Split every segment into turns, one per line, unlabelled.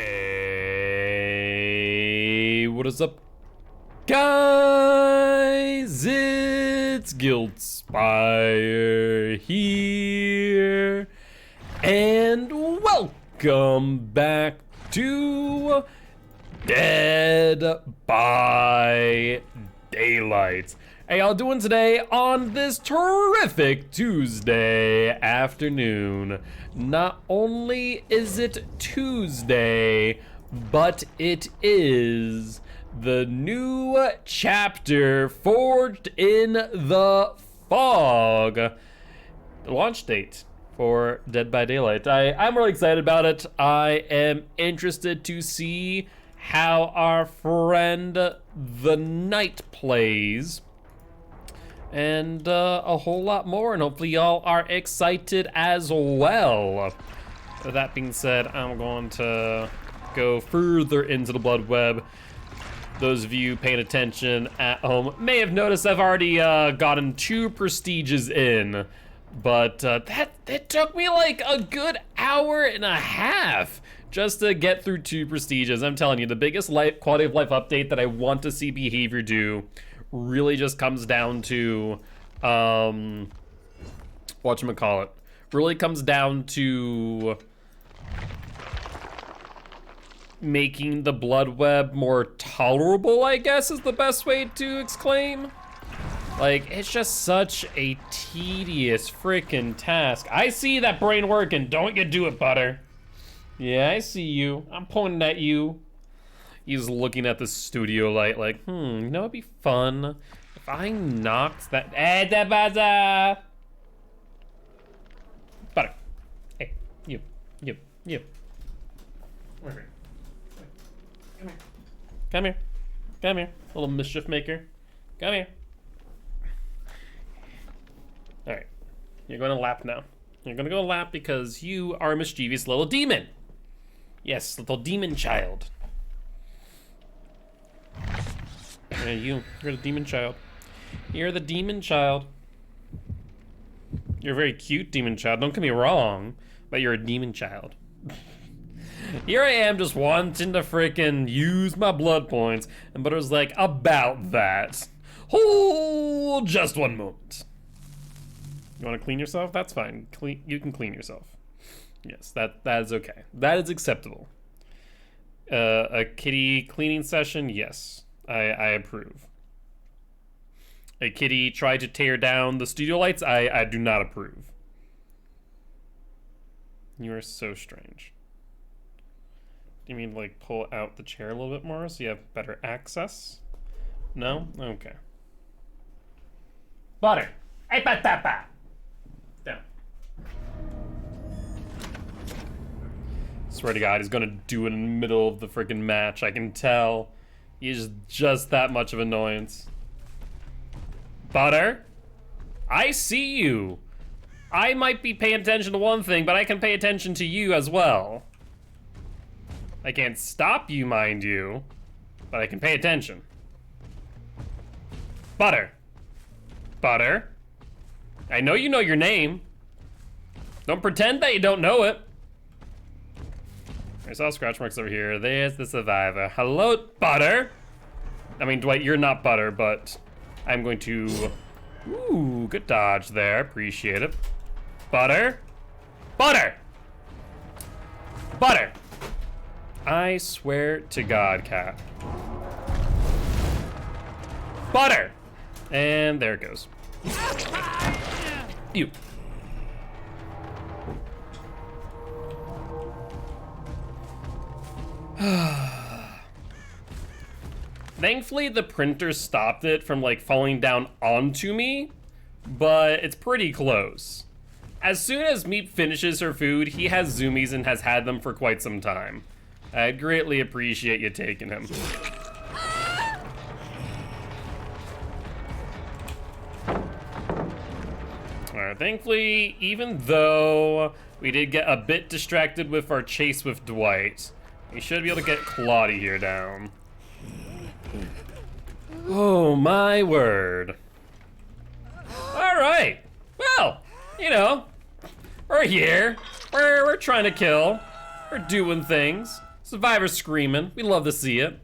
Hey, what is up, guys? It's Guilty here, and welcome back to Dead by Daylight. How y'all doing today on this terrific Tuesday afternoon? Not only is it Tuesday, but it is the new chapter Forged in the Fog. The launch date for Dead by Daylight. I'm really excited about it. I am interested to see how our friend the Knight plays. And a whole lot more, and hopefully y'all are excited as well. With that being said, I'm going to go further into the blood web. Those of you paying attention at home may have noticed I've already gotten 2 prestiges in, but that took me like a good hour and a half just to get through 2 prestiges. I'm telling you, the biggest quality of life update that I want to see behavior do really just comes down to whatchamacallit. Really comes down to making the blood web more tolerable, I guess is the best way to exclaim. Like, it's just such a tedious freaking task. I see that brain working. Don't you do it, Butter. Yeah, I see you. I'm pointing at you. He's looking at the studio light like, you know, it'd be fun if I knocked that. Butter. Hey, you. Come here. Come here, little mischief maker. Come here. All right, you're going to lap now. You're going to go lap because you are a mischievous little demon. Yes, little demon child. Yeah, you're the demon child. You're the demon child. You're a very cute demon child, don't get me wrong, but you're a demon child. Here I am just wanting to freaking use my blood points, and Butter's like, about that. Hold just one moment. You want to clean yourself? That's fine. You can clean yourself. Yes, that is okay. That is acceptable. A kitty cleaning session? Yes. I approve. A kitty tried to tear down the studio lights? I do not approve. You are so strange. Do you mean like pull out the chair a little bit more so you have better access? No? Okay. Butter! Hey, patapa! Down. Swear to God, he's gonna do it in the middle of the freaking match. I can tell. He's just that much of annoyance. Butter, I see you. I might be paying attention to one thing, but I can pay attention to you as well. I can't stop you, mind you, but I can pay attention. Butter. Butter. I know you know your name. Don't pretend that you don't know it. I saw scratch marks over here. There's the survivor. Hello, Butter. I mean, Dwight, you're not Butter, but I'm going to... Ooh, good dodge there. Appreciate it. Butter. Butter! Butter! I swear to God, cat. Butter! And there it goes. You. Thankfully, the printer stopped it from like falling down onto me, but it's pretty close. As soon as Meep finishes her food, he has zoomies and has had them for quite some time. I greatly appreciate you taking him. Alright, thankfully, even though we did get a bit distracted with our chase with Dwight, we should be able to get Claudia here down. Oh my word. Alright. Well, you know, we're here. We're trying to kill. We're doing things. This Survivor screaming. We love to see it.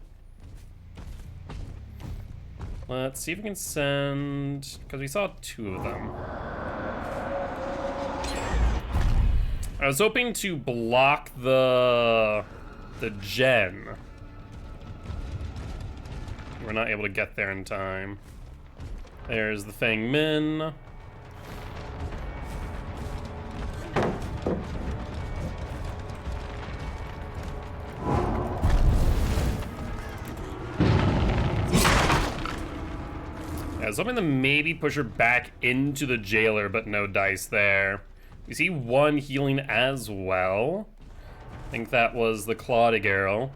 Let's see if we can send, because we saw 2 of them. I was hoping to block the gen. We're not able to get there in time. There's the Fang Min. I was hoping to maybe push her back into the jailer, but no dice there. We see 1 healing as well. I think that was the Claudia girl.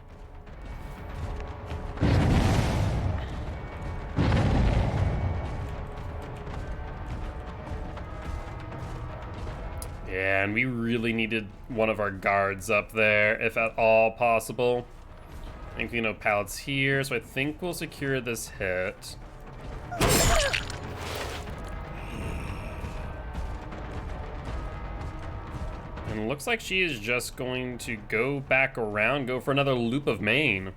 Yeah, and we really needed one of our guards up there, if at all possible. I think we know pallets here, so I think we'll secure this hit. And it looks like she is just going to go back around, go for another loop of main.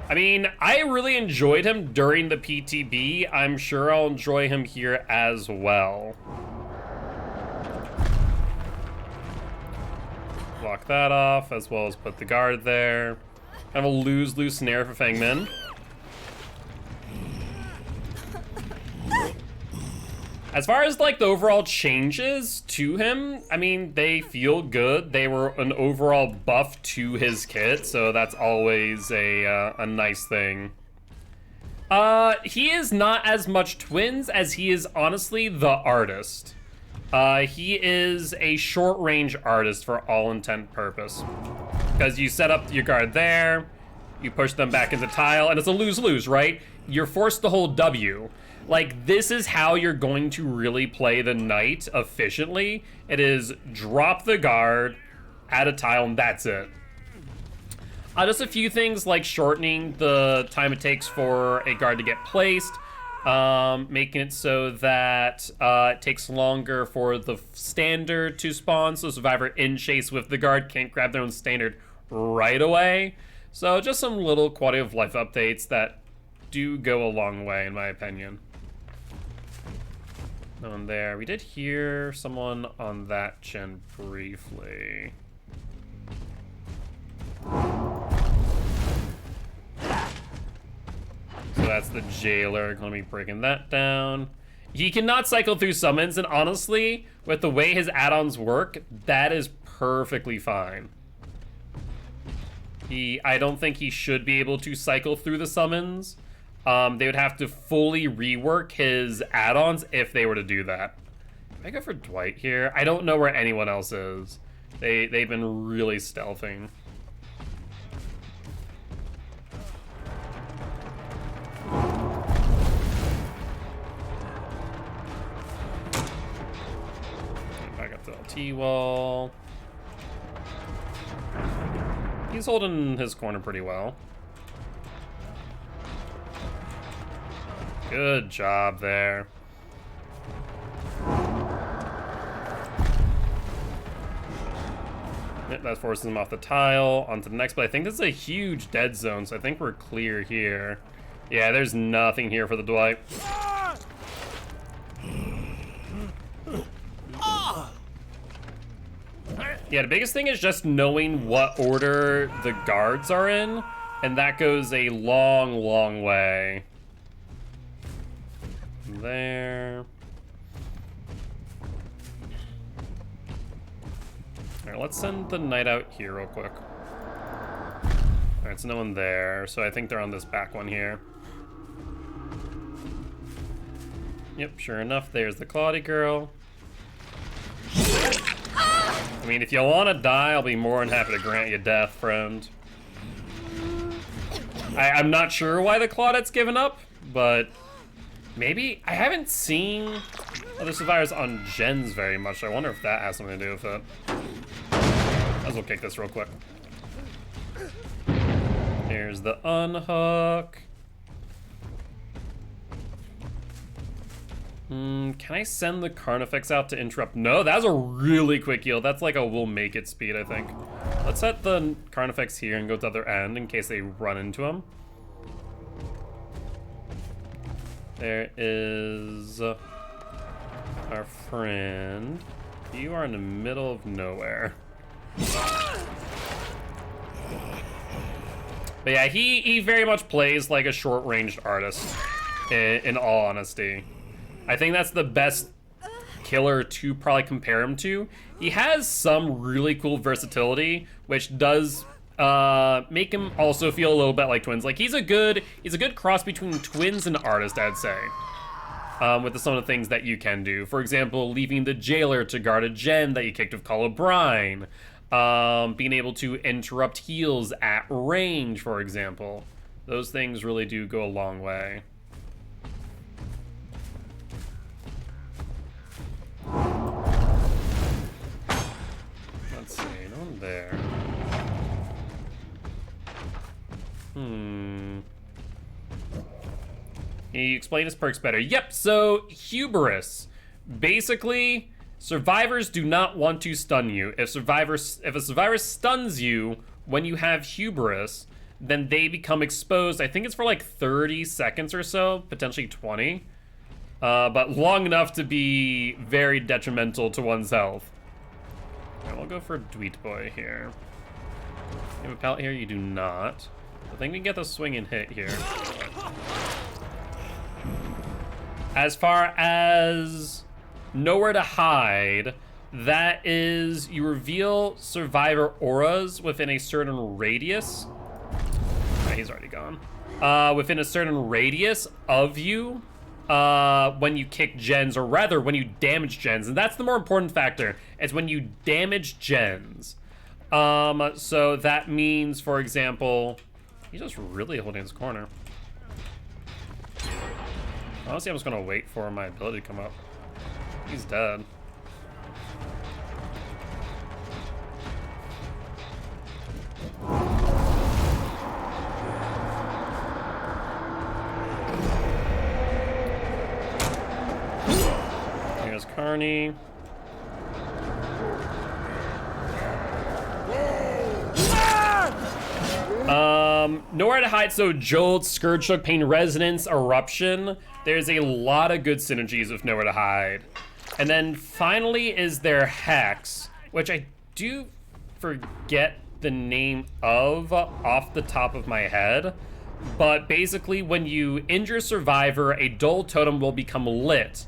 I mean, I really enjoyed him during the PTB. I'm sure I'll enjoy him here as well. Block that off, as well as put the guard there. Kind of a lose-lose snare for Fang Min. As far as like the overall changes to him, I mean, they feel good. They were an overall buff to his kit, so that's always a nice thing. He is not as much twins as he is honestly the artist. He is a short-range artist for all intent purpose. Because you set up your guard there, you push them back into tile, and it's a lose-lose, right? You're forced to hold W. Like, this is how you're going to really play the knight efficiently. It is drop the guard, add a tile, and that's it. Just a few things like shortening the time it takes for a guard to get placed, making it so that it takes longer for the standard to spawn, so survivor in chase with the guard can't grab their own standard right away. So just some little quality of life updates that do go a long way, in my opinion. No one there. We did hear someone on that gen briefly. So that's the jailer. Gonna be breaking that down. He cannot cycle through summons, and honestly, with the way his add-ons work, that is perfectly fine. I don't think he should be able to cycle through the summons. They would have to fully rework his add-ons if they were to do that. I go for Dwight here. I don't know where anyone else is. They've been really stealthing. Back up to LT wall. He's holding his corner pretty well. Good job there. Yep, that forces him off the tile onto the next, but I think this is a huge dead zone, so I think we're clear here. Yeah, there's nothing here for the Dwight. Yeah, the biggest thing is just knowing what order the guards are in, and that goes a long, long way. There. Alright, let's send the knight out here real quick. Alright, so no one there, so I think they're on this back one here. Yep, sure enough, there's the Claudia girl. I mean, if you want to die, I'll be more than happy to grant you death, friend. I'm not sure why the Claudette's given up, but maybe. I haven't seen other survivors on gens very much. I wonder if that has something to do with it. Might as well kick this real quick. Here's the unhook. Can I send the Carnifex out to interrupt? No, that was a really quick heal. That's like a we'll make it speed, I think. Let's set the Carnifex here and go to the other end in case they run into him. There is our friend. You are in the middle of nowhere. But yeah, he very much plays like a short-ranged artist, in all honesty. I think that's the best killer to probably compare him to. He has some really cool versatility, which does make him also feel a little bit like twins. Like he's a good cross between twins and artist, I'd say. With some of the things that you can do. For example, leaving the jailer to guard a gen that you kicked with Call of Brine. Being able to interrupt heals at range, for example. Those things really do go a long way. Let's see, no one there. He explained his perks better. Yep, so Hubris. Basically, survivors do not want to stun you. If a survivor stuns you when you have Hubris, then they become exposed. I think it's for like 30 seconds or so, potentially 20. But long enough to be very detrimental to one's health. Alright, we'll go for Dweet Boy here. You have a pallet here? You do not. I think we can get the swing and hit here. As far as nowhere to hide, that is, you reveal survivor auras within a certain radius. Right, he's already gone. Within a certain radius of you when you kick gens, or rather when you damage gens, and that's the more important factor. It's when you damage gens. So that means, for example, he's just really holding his corner. Honestly, I'm just gonna wait for my ability to come up. He's dead. Here's Carney. Nowhere to hide, so Jolt, Scourge Hook, Pain Resonance, Eruption. There's a lot of good synergies with Nowhere to Hide. And then finally is their Hex, which I do forget the name of off the top of my head. But basically, when you injure a survivor, a dull totem will become lit.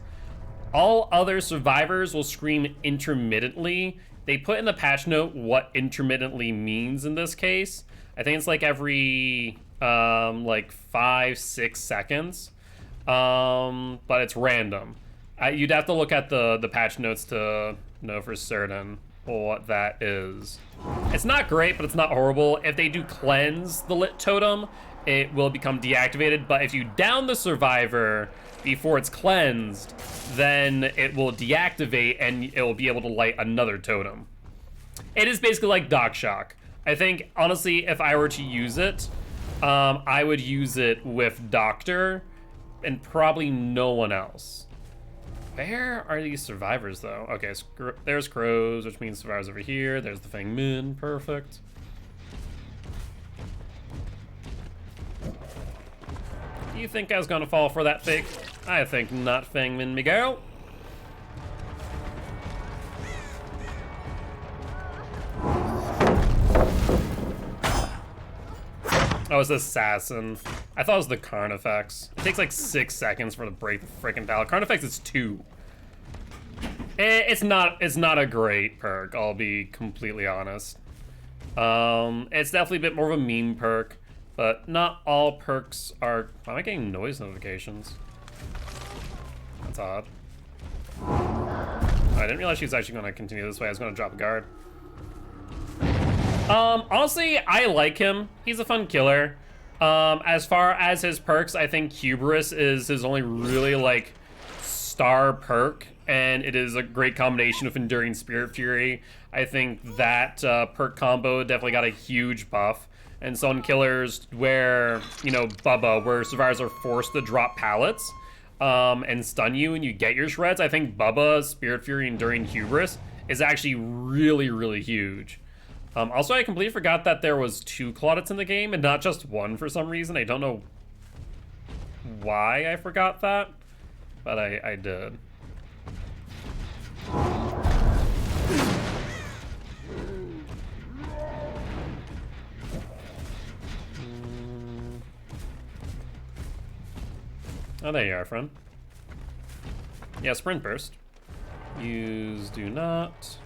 All other survivors will scream intermittently. They put in the patch note what intermittently means in this case. I think it's like every like 5-6 seconds, but it's random. You'd have to look at the patch notes to know for certain what that is. It's not great, but it's not horrible. If they do cleanse the lit totem, it will become deactivated, but if you down the survivor before it's cleansed, then it will deactivate and it will be able to light another totem. It is basically like Dock Shock. I think, honestly, if I were to use it, I would use it with Doctor and probably no one else. Where are these survivors, though? Okay, there's Crows, which means survivors over here. There's the Fang Min, perfect. Do you think I was gonna fall for that fake? I think not, Fang Min, Miguel. Oh, it's Assassin. I thought it was the Carnifex. It takes like 6 seconds for to break the freaking pallet. Carnifex is 2. It's not a great perk, I'll be completely honest. It's definitely a bit more of a meme perk, but not all perks are... Why am I getting noise notifications? That's odd. I didn't realize she was actually gonna continue this way. I was gonna drop a guard. Honestly, I like him. He's a fun killer. As far as his perks, I think Hubris is his only really, like, star perk, and it is a great combination of Enduring Spirit Fury. I think that perk combo definitely got a huge buff. And so on killers where, you know, Bubba, where survivors are forced to drop pallets and stun you and you get your shreds, I think Bubba, Spirit Fury, Enduring Hubris is actually really, really huge. Also, I completely forgot that there was 2 Claudets in the game and not just 1 for some reason. I don't know why I forgot that, but I did. Oh, there you are, friend. Yeah, sprint burst. Use do not.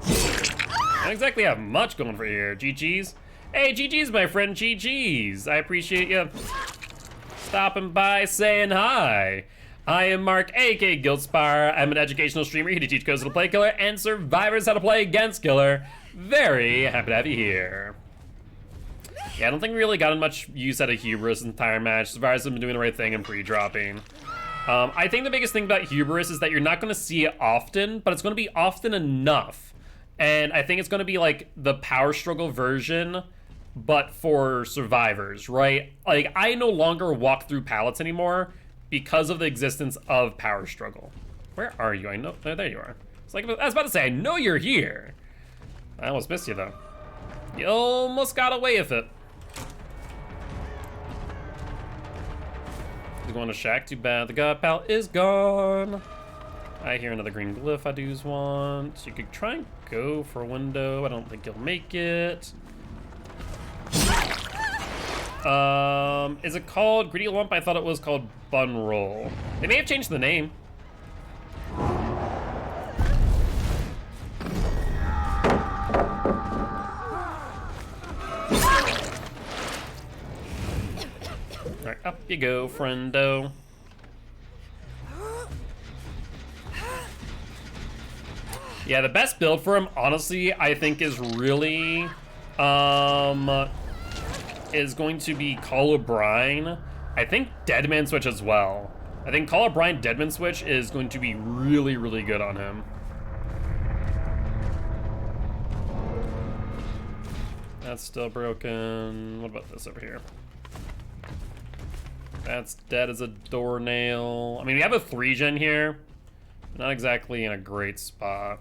I don't exactly have much going for you here. GG's. Hey, GG's, my friend. GG's. I appreciate you stopping by, saying hi. I am Mark, aka Guildspire. I'm an educational streamer here to teach codes how to play Killer and survivors how to play against Killer. Very happy to have you here. Yeah, I don't think we really gotten much use out of Hubris this entire match. Survivors have been doing the right thing and pre-dropping. I think the biggest thing about Hubris is that you're not going to see it often, but it's going to be often enough. And I think it's going to be like the Power Struggle version, but for survivors, right? Like, I no longer walk through pallets anymore because of the existence of Power Struggle. Where are you? I know. Oh, there you are. It's like, I was about to say, I know you're here. I almost missed you, though. You almost got away with it. He's going to Shack. Too bad the God Pal is gone. I hear another green glyph I do want. You could try and go for a window. I don't think you'll make it. Is it called Greedy Lump? I thought it was called Bun Roll. They may have changed the name. Alright, up you go, friendo. Yeah, the best build for him, honestly, I think is really, is going to be Call O'Brien. I think Deadman Switch as well. I think Call O'Brien Deadman Switch is going to be really, really good on him. That's still broken. What about this over here? That's dead as a doornail. I mean, we have a 3-gen here. Not exactly in a great spot.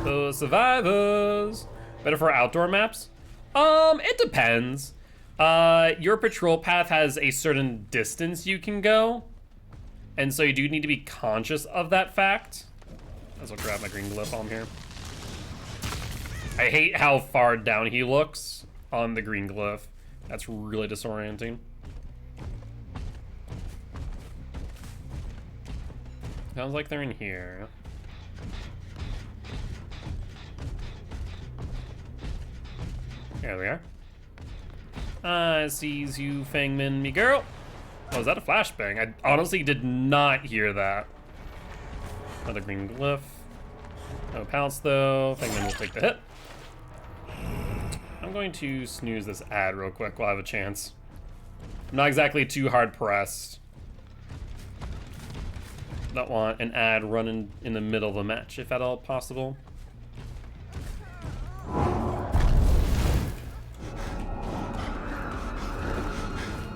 The survivors. Better for outdoor maps? It depends. Your patrol path has a certain distance you can go. And so you do need to be conscious of that fact. As I'll grab my green glyph while I'm here. I hate how far down he looks on the green glyph. That's really disorienting. Sounds like they're in here. There we are. I sees you, Fangman, me girl. Oh, is that a flashbang? I honestly did not hear that. Another green glyph. No pounce though. Fangman will take the hit. I'm going to snooze this ad real quick while I have a chance. I'm not exactly too hard pressed. Don't want an ad running in the middle of the match, if at all possible.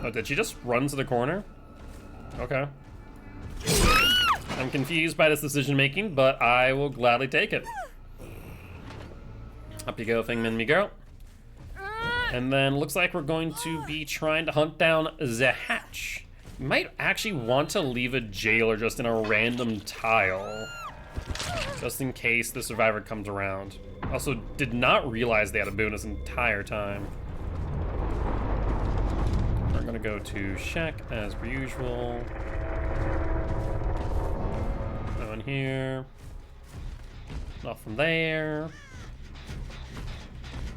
Oh, did she just run to the corner? Okay. I'm confused by this decision making, but I will gladly take it. Up you go, Fangman, me girl. And then looks like we're going to be trying to hunt down the hatch. You might actually want to leave a jailer just in a random tile, just in case the survivor comes around. Also, did not realize they had a boon this entire time. We're gonna go to Shack as per usual. Nothing here. Nothing there.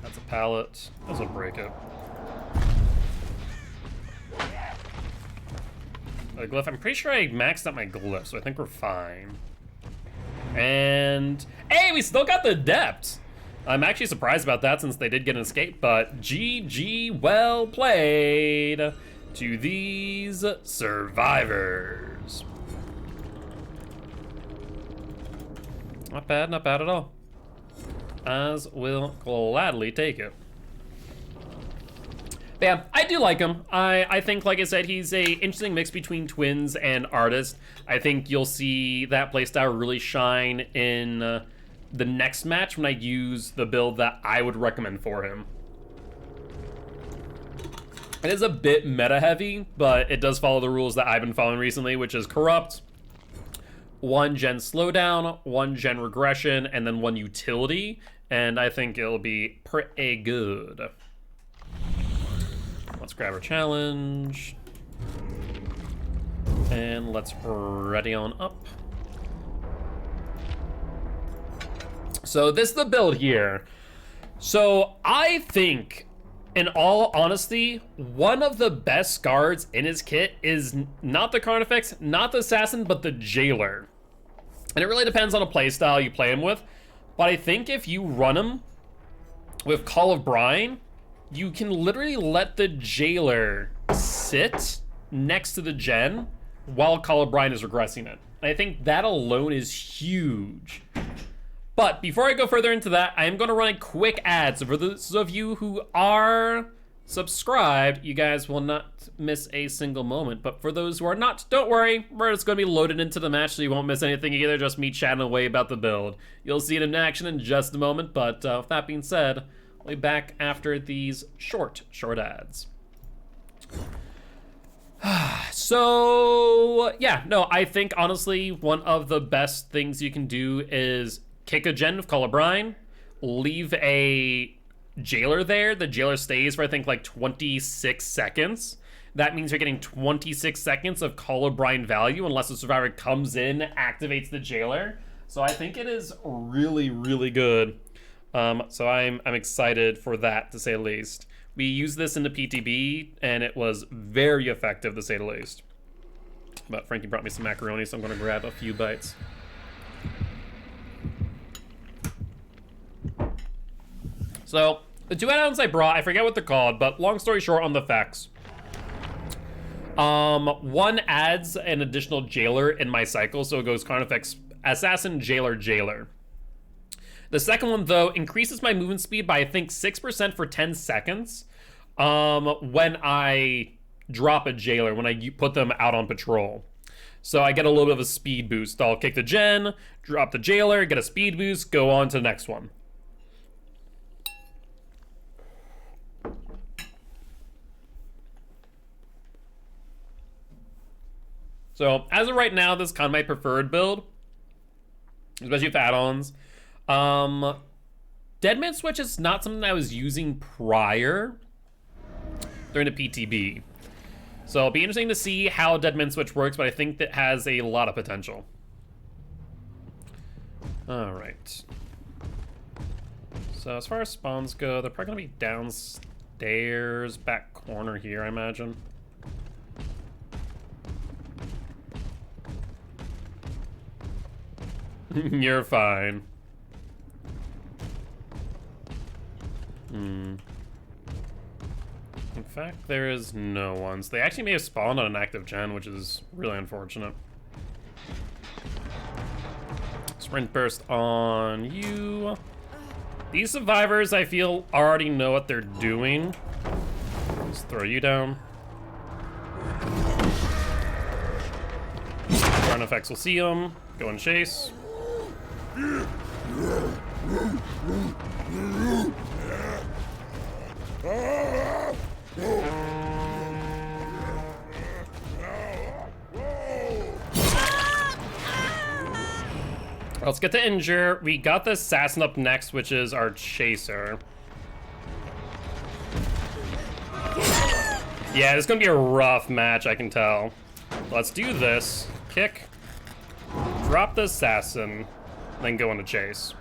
That's a pallet. Those will break it. The glyph. I'm pretty sure I maxed out my glyph, so I think we're fine. And hey, we still got the depth. I'm actually surprised about that since they did get an escape, but GG, well played to these survivors. Not bad at all. As will gladly take it. But yeah, I do like him. I think, like I said, he's a interesting mix between twins and artist. I think you'll see that playstyle really shine in the next match when I use the build that I would recommend for him. It is a bit meta heavy, but it does follow the rules that I've been following recently, which is corrupt, 1 gen slowdown, 1 gen regression, and then 1 utility. And I think it'll be pretty good. Let's grab our challenge. And let's ready on up. So this is the build here. So I think, in all honesty, one of the best guards in his kit is not the Carnifex, not the Assassin, but the Jailer. And it really depends on a playstyle you play him with. But I think if you run him with Call of Brine, you can literally let the Jailer sit next to the gen while Call of Brine is regressing it. And I think that alone is huge. But before I go further into that, I am going to run a quick ad. So for those of you who are subscribed, you guys will not miss a single moment. But for those who are not, don't worry. We're just going to be loaded into the match, so you won't miss anything either. Just me chatting away about the build. You'll see it in action in just a moment. But with that being said, I'll be back after these short ads. So yeah, no, I think honestly one of the best things you can do is kick a gen of Call of Brine, leave a Jailer there. The Jailer stays for I think like 26 seconds. That means you're getting 26 seconds of Call of Brine value unless the survivor comes in, activates the Jailer. So I think it is really, really good. So I'm excited for that, to say the least. We used this in the PTB, and it was very effective, to say the least. But Frankie brought me some macaroni, so I'm going to grab a few bites. So, the 2 add-ons I brought, I forget what they're called, but long story short on the facts. 1 adds an additional Jailer in my cycle, so it goes Carnifex, Assassin, Jailer, Jailer. The second one, though, increases my movement speed by, I think, 6% for 10 seconds when I drop a Jailer, when I put them out on patrol. So I get a little bit of a speed boost. I'll kick the gen, drop the Jailer, get a speed boost, go on to the next one. So, as of right now, this is kind of my preferred build, especially with add-ons. Deadman Switch is not something I was using prior during the PTB. So it'll be interesting to see how Deadman Switch works, but I think that has a lot of potential. All right. So as far as spawns go, they're probably gonna be downstairs, back corner here, I imagine. You're fine. In fact, there is no one. So they actually may have spawned on an active gen, which is really unfortunate. Sprint burst on you. These survivors, I feel, already know what they're doing. Let's throw you down. Run effects will see them. Go and chase. Let's get to injure. We got the assassin up next, which is our chaser. Yeah, it's gonna be a rough match, I can tell. Let's do this. Kick. Drop the assassin. Then go into chase.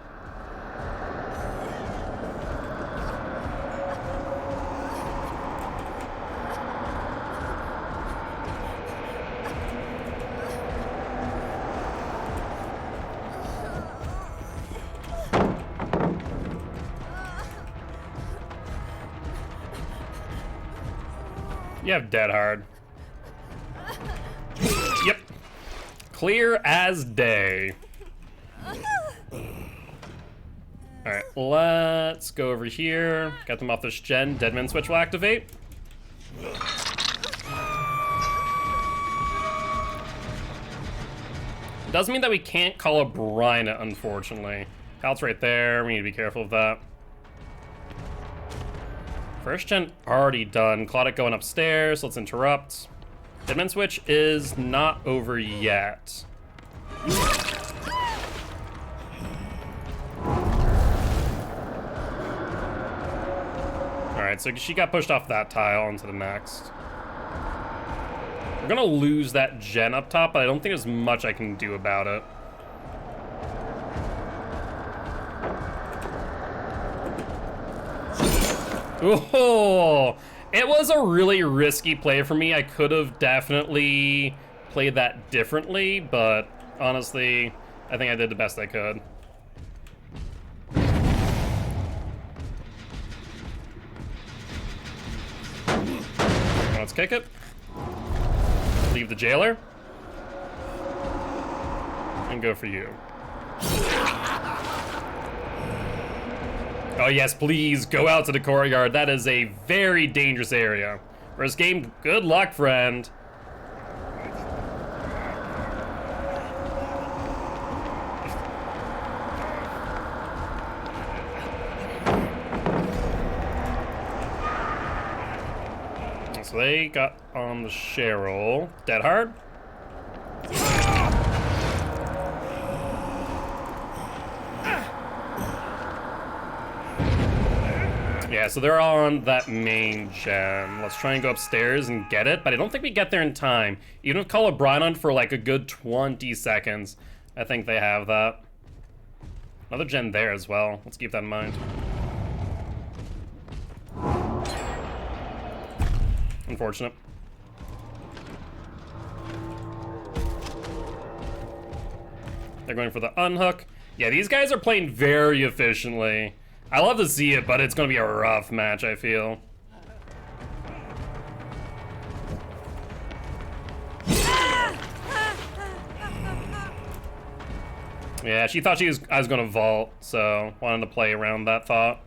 You have dead hard. Yep. Clear as day. Alright, let's go over here. Get them off this gen. Deadman Switch will activate. It doesn't mean that we can't call a brine it, unfortunately. Pallet's right there. We need to be careful of that. First gen already done. Claudic going upstairs. Let's interrupt. Deadman switch is not over yet. Alright, so she got pushed off that tile onto the next. We're gonna lose that gen up top, but I don't think there's much I can do about it. Oh, it was a really risky play for me. I could have definitely played that differently, but honestly, I think I did the best I could. Let's kick it. Leave the jailer. And go for you. Oh yes, please, go out to the courtyard. That is a very dangerous area. First game, good luck, friend. So they got on the Cheryl. Dead hard. Yeah, so they're on that main gen. Let's try and go upstairs and get it, but I don't think we get there in time. Even if call a brine on for like a good 20 seconds, I think they have that. Another gen there as well. Let's keep that in mind. Unfortunate. They're going for the unhook. Yeah, these guys are playing very efficiently. I love to see it, but it's going to be a rough match, I feel. Yeah, she thought I was going to vault, so wanted to play around that thought.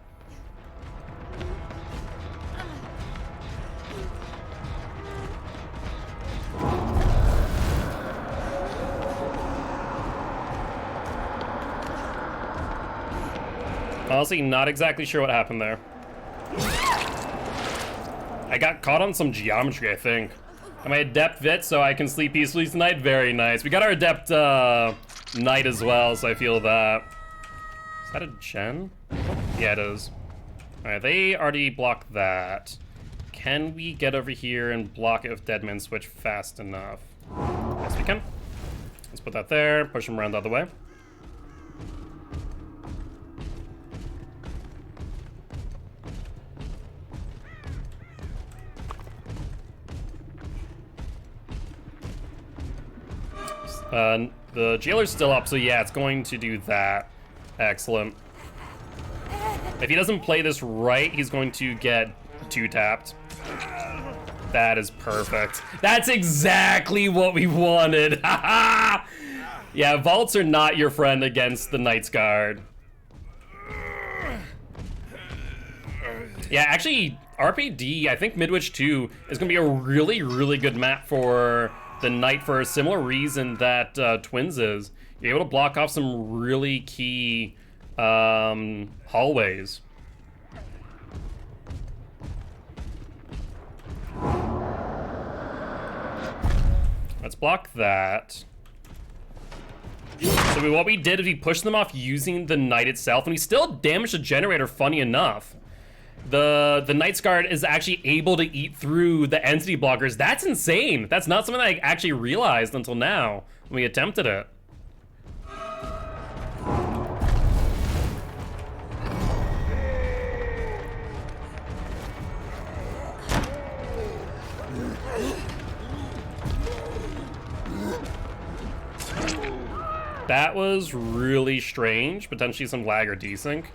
Honestly, not exactly sure what happened there. I got caught on some geometry, I think. Am I adept Vit so I can sleep peacefully tonight? Very nice. We got our adept knight as well, so I feel that. Is that a gen? Yeah, it is. Alright, they already blocked that. Can we get over here and block it with Deadman switch fast enough? Yes, we can. Let's put that there, push him around the other way. The jailer's still up, so yeah, it's going to do that. Excellent. If he doesn't play this right, he's going to get 2-tapped. That is perfect. That's exactly what we wanted. Yeah, vaults are not your friend against the Knight's Guard. Yeah, actually, RPD, I think Midwich 2 is going to be a really, really good map for the Knight for a similar reason that Twins is. You're able to block off some really key hallways. Let's block that. So what we did is we pushed them off using the Knight itself, and we still damaged the generator, funny enough. The Knight's Guard is actually able to eat through the entity blockers. That's insane. That's not something I actually realized until now when we attempted it. That was really strange. Potentially some lag or desync.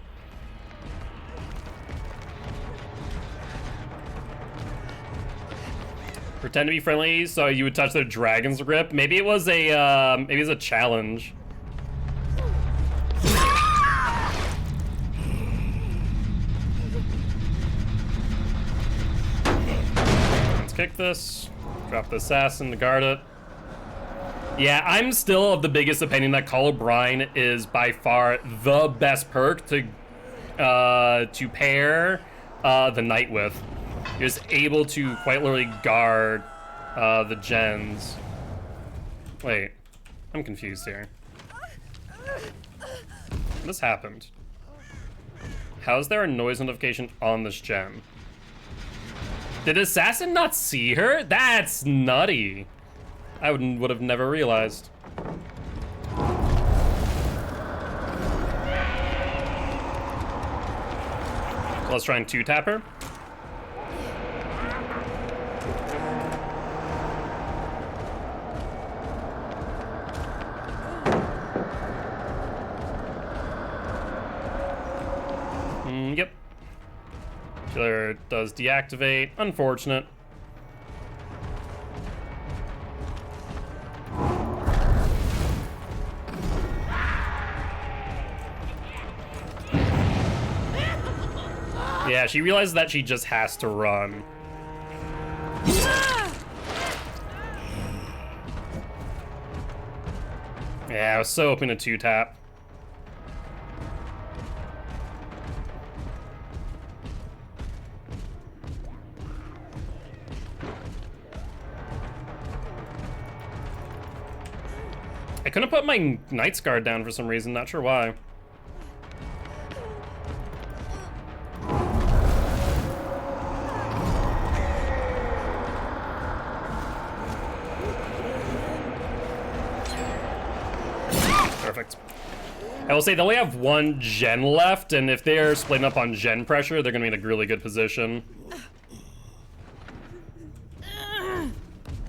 Pretend to be friendly so you would touch their dragon's grip. Maybe it was a challenge. kick this. Drop the assassin to guard it. Yeah, I'm still of the biggest opinion that Call of Brine is by far the best perk to pair the knight with. You're just able to quite literally guard the gens. Wait, I'm confused here. This happened. How is there a noise notification on this gen? Did Assassin not see her? That's nutty. I would have never realized. So let's try and two-tap her. Yep. Killer does deactivate. Unfortunate. Yeah, she realizes that she just has to run. Yeah, I was so hoping to two-tap. I couldn't put my Knight's Guard down for some reason, not sure why. Perfect. I will say they only have one gen left, and if they're splitting up on gen pressure, they're gonna be in a really good position.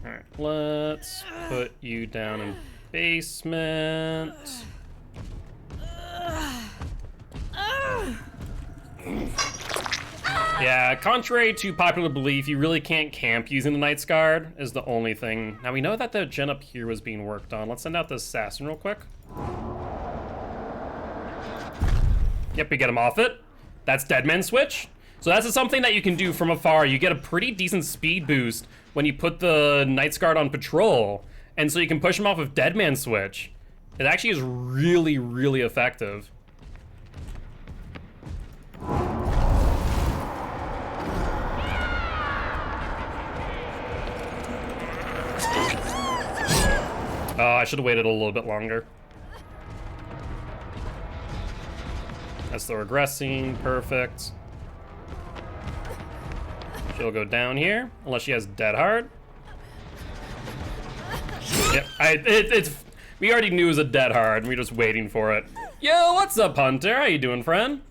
Alright, let's put you down in basement. Yeah, contrary to popular belief, you really can't camp using the Knight's Guard is the only thing. Now we know that the gen up here was being worked on. Let's send out the assassin real quick. Yep, we get him off it. That's Deadman Switch. So that's something that you can do from afar. You get a pretty decent speed boost when you put the Knight's Guard on patrol. And so you can push him off with Deadman Switch. It actually is really, really effective. Oh, I should have waited a little bit longer. That's the regressing, perfect. She'll go down here, unless she has Dead Hard. Yep, we already knew it was a Dead Hard, and we're just waiting for it. Yo, what's up, Hunter? How you doing, friend?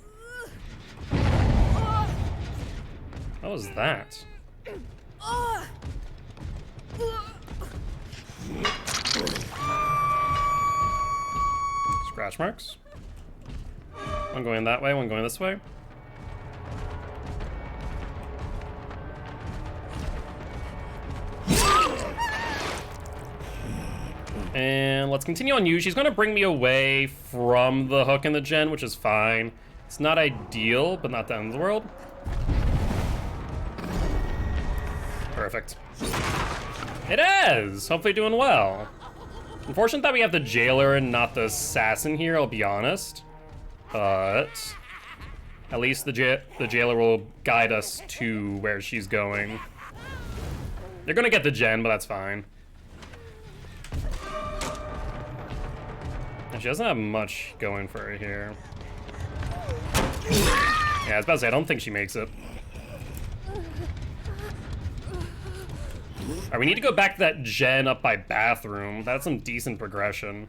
What was that? Scratch marks. One going that way, one going this way. And let's continue on you. She's gonna bring me away from the hook and the gen, which is fine. It's not ideal, but not the end of the world. Perfect. It is! Hopefully doing well. Unfortunate that we have the jailer and not the assassin here, I'll be honest. But at least the jailer will guide us to where she's going. They're gonna get the gen, but that's fine. And she doesn't have much going for her here. Yeah, I was about to say, I don't think she makes it. Alright, we need to go back to that gen up by bathroom. That's some decent progression.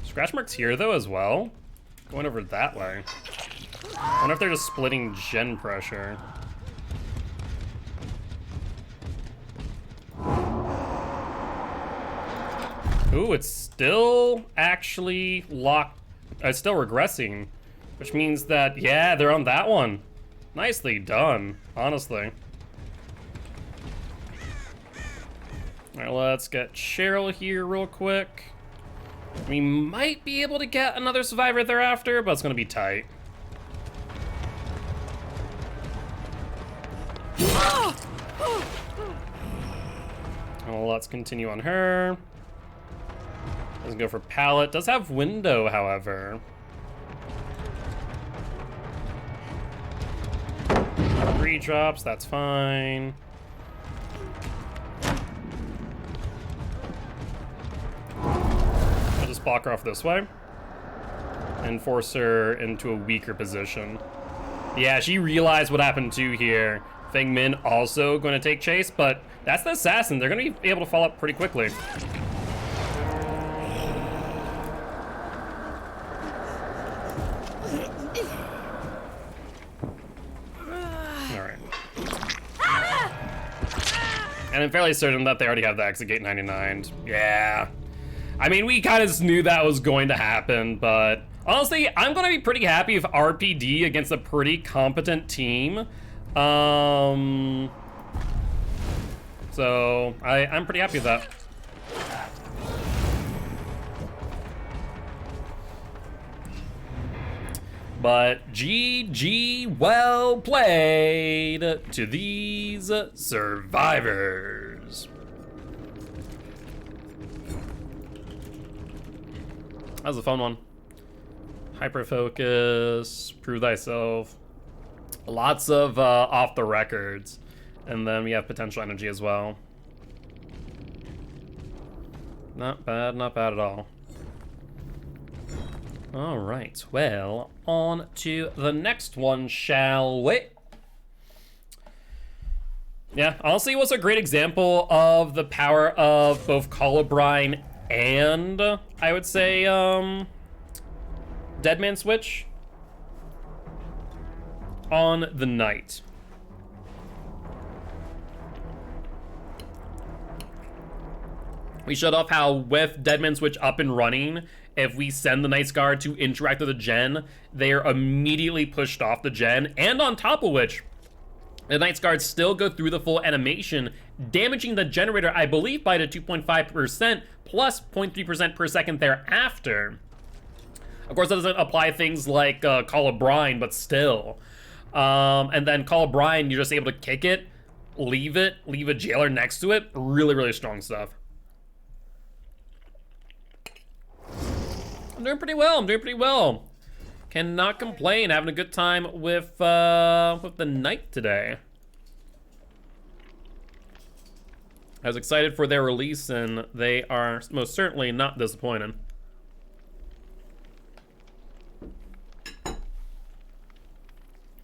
Scratch marks here, though, as well. Going over that way. I wonder if they're just splitting gen pressure. Ooh, it's still actually locked. It's still regressing, which means that, yeah, they're on that one. Nicely done, honestly. All right, let's get Cheryl here real quick. We might be able to get another survivor thereafter, but it's gonna be tight. Well, let's continue on her. Doesn't go for pallet. Does have window, however. 3 drops, that's fine. I'll just block her off this way and force her into a weaker position. Yeah, she realized what happened too here. Feng Min also going to take chase, but that's the assassin. They're going to be able to follow up pretty quickly. And I'm fairly certain that they already have the exit gate 99. Yeah. I mean, we kind of knew that was going to happen, but honestly, I'm going to be pretty happy if RPD against a pretty competent team. So I'm pretty happy with that. But GG, well played to these survivors. That was a fun one. Hyper focus, prove thyself. Lots of off the records. And then we have potential energy as well. Not bad at all. All right, well, on to the next one, shall we? Yeah, honestly, it was a great example of the power of both Colubrine and, I would say, Deadman Switch on the Knight. We showed off how with Deadman Switch up and running, if we send the Knight's Guard to interact with the gen, they are immediately pushed off the gen, and on top of which, the Knight's Guard still go through the full animation, damaging the generator, I believe, by the 2.5% plus 0.3% per second thereafter. Of course, that doesn't apply things like Call of Brine, but still. And then Call of Brine, you're just able to kick it, leave a jailer next to it. Really, really strong stuff. I'm doing pretty well. Cannot complain. Having a good time with the Knight today. I was excited for their release, and they are most certainly not disappointed.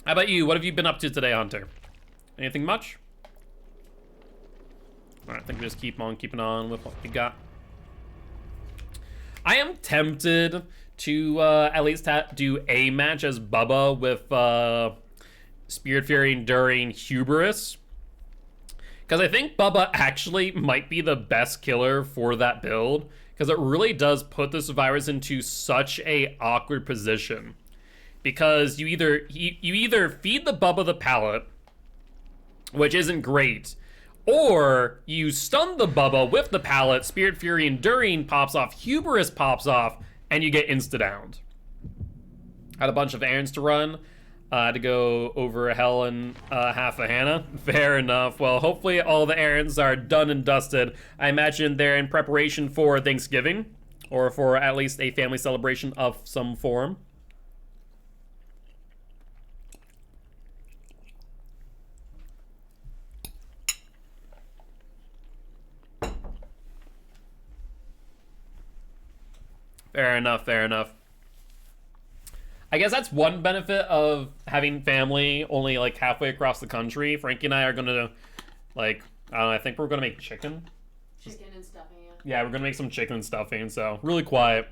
How about you? What have you been up to today, Hunter? Anything much? All right, I think we just keep on keeping on with what we got. I am tempted to at least do a match as Bubba with Spirit Fury Enduring Hubris. Because I think Bubba actually might be the best killer for that build. Because it really does put the survivors into such a awkward position. Because you either feed the Bubba the pallet, which isn't great, or you stun the Bubba with the pallet, Spirit Fury Enduring pops off, Hubris pops off, and you get insta-downed. Had a bunch of errands to run. I had to go over a hell and half a Hannah. Fair enough. Well, hopefully all the errands are done and dusted. I imagine they're in preparation for Thanksgiving, or for at least a family celebration of some form. Fair enough. I guess that's one benefit of having family only like halfway across the country. Frankie and I are gonna, like, I don't know, I think we're gonna make chicken.
Chicken and stuffing, yeah.
Yeah, we're gonna make some chicken and stuffing, so really quiet.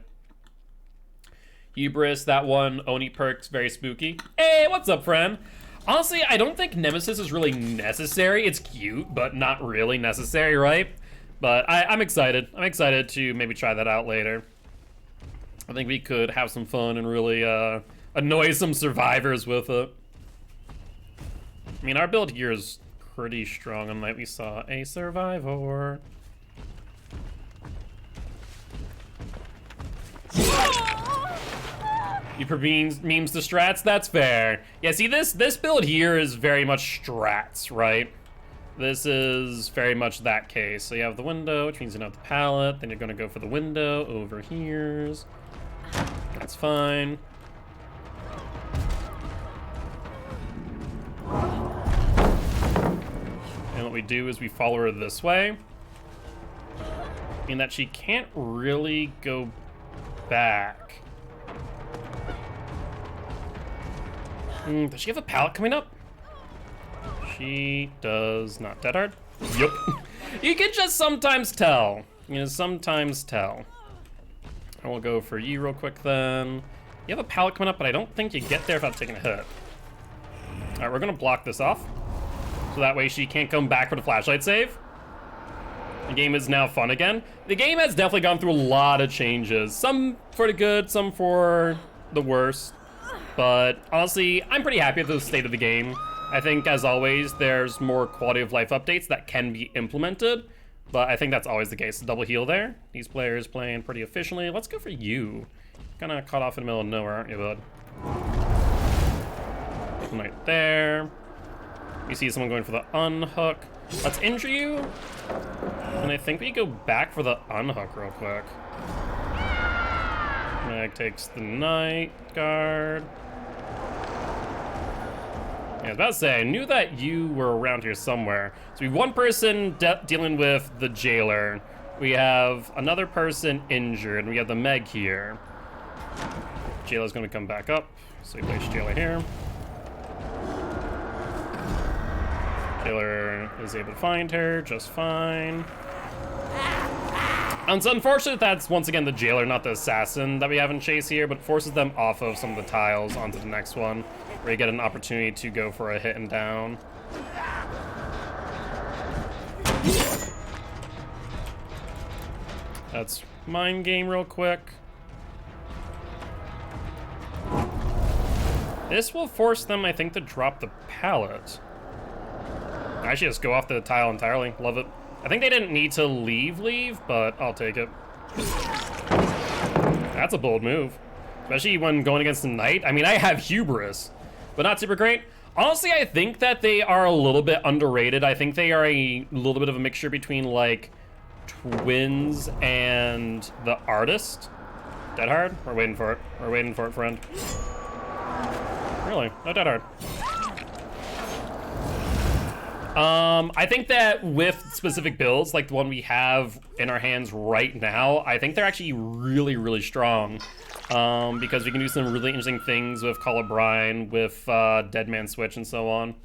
Hubris, that one, Oni perks, very spooky. Hey, what's up, friend? Honestly, I don't think Nemesis is really necessary. It's cute, but not really necessary, right? But I'm excited. I'm excited to maybe try that out later. I think we could have some fun and really annoy some survivors with it. I mean, our build here is pretty strong. On night we saw a survivor. You memes to strats? That's fair. Yeah, see, this build here is very much strats, right? This is very much that case. So you have the window, which means you don't have the pallet. Then you're gonna go for the window over here. That's fine. And what we do is we follow her this way. In that she can't really go back. Does she have a pallet coming up? She does not. Dead hard? Yup. You can just sometimes tell. You know, sometimes tell. And we'll go for you real quick then. You have a pallet coming up, but I don't think you get there without taking a hit. All right, we're gonna block this off. So that way she can't come back for the flashlight save. The game is now fun again. The game has definitely gone through a lot of changes. Some for the good, some for the worst. But honestly, I'm pretty happy with the state of the game. I think, as always, there's more quality of life updates that can be implemented. But I think that's always the case. Double heal there. These players playing pretty efficiently. Let's go for you. Kind of caught off in the middle of nowhere, aren't you, bud? Right there. You see someone going for the unhook. Let's injure you. And I think we go back for the unhook real quick. Meg takes the night guard. Yeah, I was about to say, I knew that you were around here somewhere. So we have one person dealing with the jailer. We have another person injured, and we have the Meg here. Jailer's gonna come back up, so we place Jailer here. Jailer is able to find her just fine. And it's unfortunate that's once again the jailer, not the assassin, that we have in chase here, but forces them off of some of the tiles onto the next one, where you get an opportunity to go for a hit and down. That's mind game real quick. This will force them, I think, to drop the pallet. Actually, just go off the tile entirely. Love it. I think they didn't need to leave, but I'll take it. That's a bold move. Especially when going against the knight. I mean, I have hubris, but not super great. Honestly, I think that they are a little bit underrated. I think they are a little bit of a mixture between, like, twins and the artist. Dead hard? We're waiting for it. We're waiting for it, friend. Really? No dead hard. I think that with specific builds, like the one we have in our hands right now, I think they're actually really, really strong. Because we can do some really interesting things with Call of Brine, with Dead Man Switch, and so on.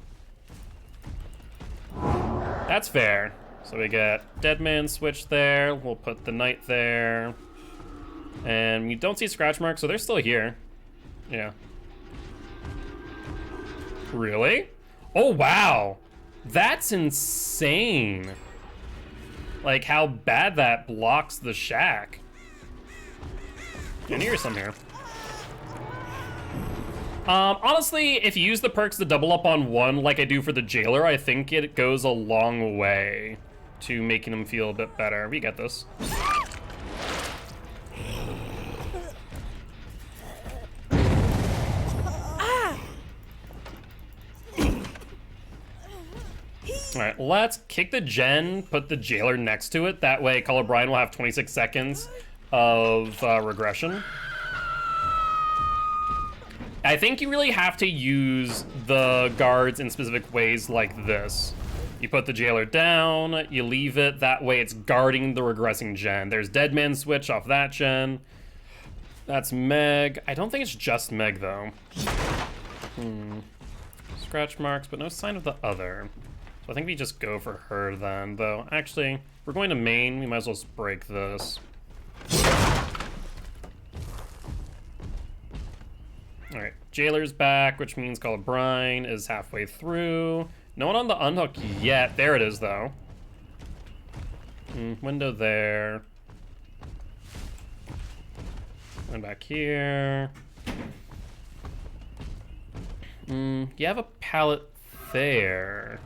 That's fair. So we get Dead Man Switch there. We'll put the Knight there. And we don't see scratch marks, so they're still here. Yeah. Really? Oh, wow. That's insane. Like how bad that blocks the shack. And here's some here. Honestly, if you use the perks to double up on one like I do for the jailer, I think it goes a long way to making them feel a bit better. We get this. All right, let's kick the gen, put the jailer next to it. That way, Call of Brine will have 26 seconds of regression. I think you really have to use the guards in specific ways like this. You put the jailer down, you leave it, that way it's guarding the regressing gen. There's Dead Man Switch off that gen. That's Meg. I don't think it's just Meg, though. Scratch marks, but no sign of the other. I think we just go for her then, though. Actually, if we're going to main, we might as well just break this. All right, Jailer's back, which means Call of Brine is halfway through. No one on the unhook yet. There it is, though. Window there. And back here. You have a pallet there.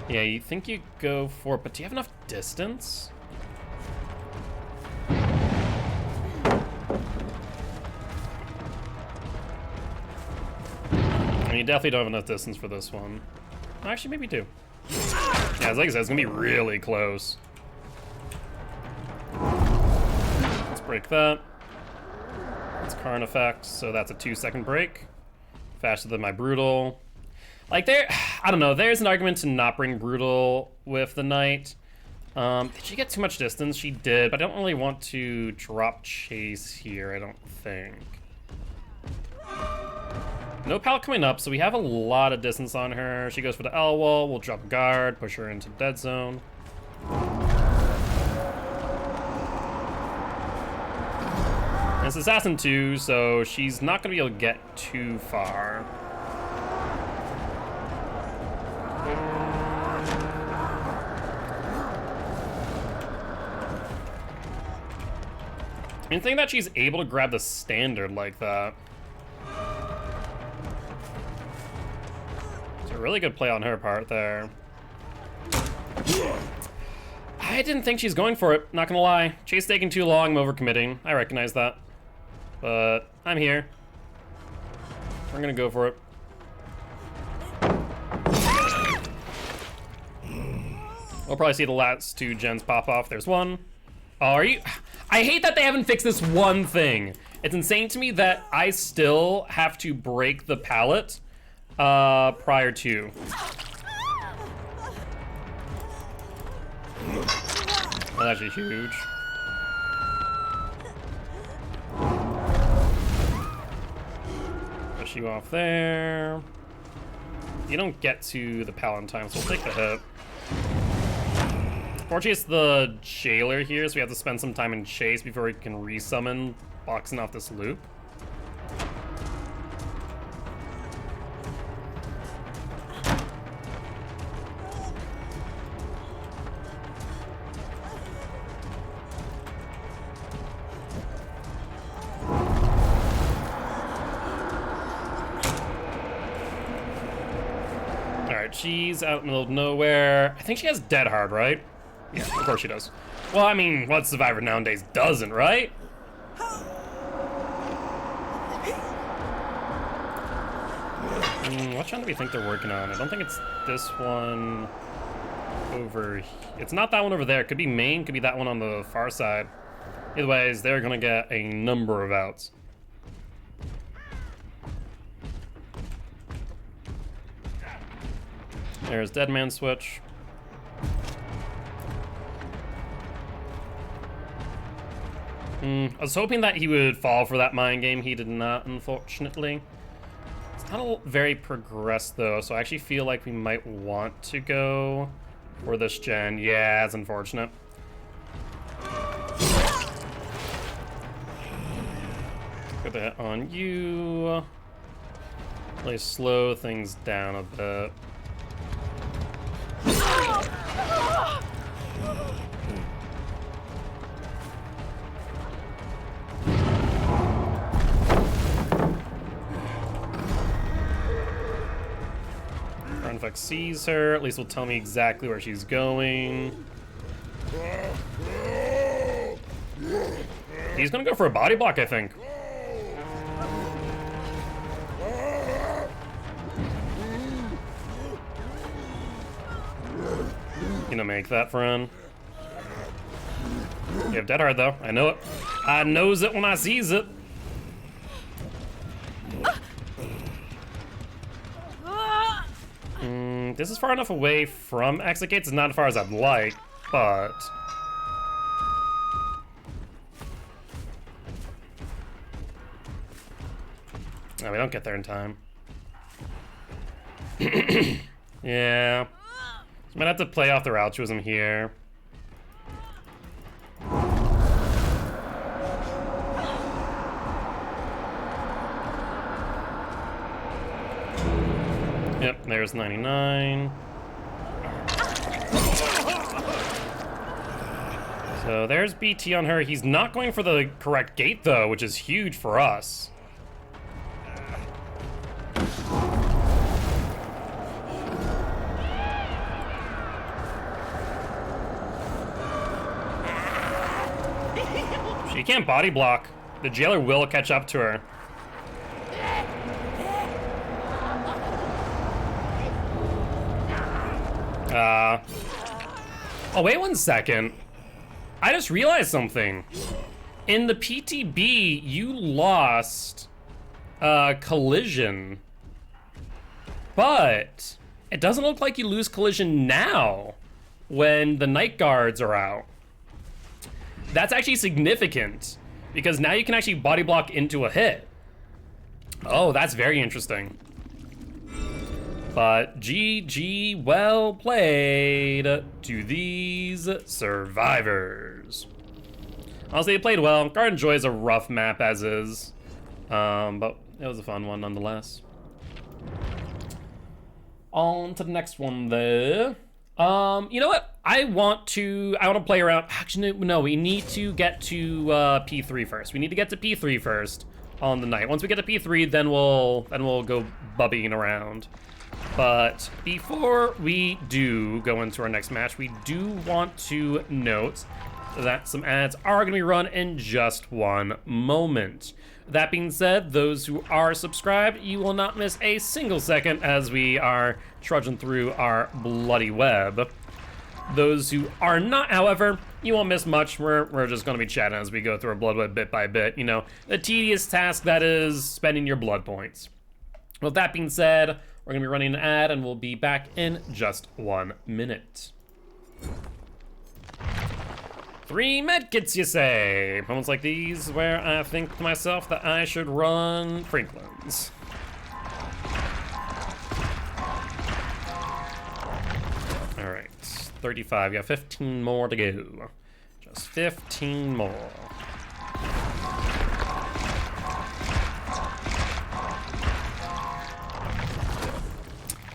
Yeah, you think you go for it, but do you have enough distance? And you definitely don't have enough distance for this one. Actually, maybe 2. Yeah, like I said, it's gonna be really close. Let's break that. It's current effect, so that's a 2-second break. Faster than my brutal. Like I don't know, there's an argument to not bring brutal with the knight. Did she get too much distance? She did, but I don't really want to drop chase here, I don't think. No pal coming up, so we have a lot of distance on her. She goes for the L wall, we'll drop guard, push her into dead zone. And it's Assassin 2, so she's not gonna be able to get too far. I mean, think that she's able to grab the standard like that. It's a really good play on her part there. I didn't think she's going for it, not gonna lie. Chase taking too long, I'm overcommitting. I recognize that. But I'm here. We're gonna go for it. We'll probably see the last 2 gens pop off. There's one. Oh, are you? I hate that they haven't fixed this one thing. It's insane to me that I still have to break the pallet prior to. That's actually huge. Push you off there. You don't get to the pallet in time, so we'll take the hit. Fortunately, it's the jailer here, so we have to spend some time in chase before we can resummon, boxing off this loop. Alright, she's out in the middle of nowhere. I think she has Dead Hard, right? Yeah, of course she does. Well, I mean, what survivor nowadays doesn't, right? What channel do we think they're working on? I don't think it's this one over here. It's not that one over there. It could be main, could be that one on the far side. Either ways, they're gonna get a number of outs. There's Dead Man Switch. I was hoping that he would fall for that mind game. He did not, unfortunately. It's not very progressed, though, so I actually feel like we might want to go for this gen. Yeah, it's unfortunate. Put that on you. Really slow things down a bit. If sees her, at least will tell me exactly where she's going. He's gonna go for a body block, I think. Gonna make that, friend. You have Dead Hard, though. I know it. I knows it when I sees it. This is far enough away from exit gates. It's not as far as I'd like, but... No, we don't get there in time. Yeah. So might have to play off their altruism here. Yep, there's 99. So there's BT on her. He's not going for the correct gate, though, which is huge for us. She can't body block. The jailer will catch up to her. Oh, wait 1 second. I just realized something. In the PTB, you lost collision. But it doesn't look like you lose collision now when the night guards are out. That's actually significant because now you can actually body block into a hit. Oh, that's very interesting. But GG, well played to these survivors. Honestly, they played well. Garden Joy is a rough map as is, but it was a fun one nonetheless. On to the next one though. You know what? I want to play around. Actually, no, we need to get to P3 first. We need to get to P3 first on the night. Once we get to P3, then we'll go bubbying around. But before we do go into our next match, we do want to note that some ads are going to be run in just one moment. That being said, those who are subscribed, you will not miss a single second as we are trudging through our bloody web. Those who are not, however, you won't miss much. We're just going to be chatting as we go through our blood web bit by bit. You know, the tedious task that is spending your blood points. With that being said, we're going to be running an ad and we'll be back in just 1 minute. 3 medkits, you say? Moments like these where I think to myself that I should run Franklin's. All right, 35, got 15 more to go. Just 15 more.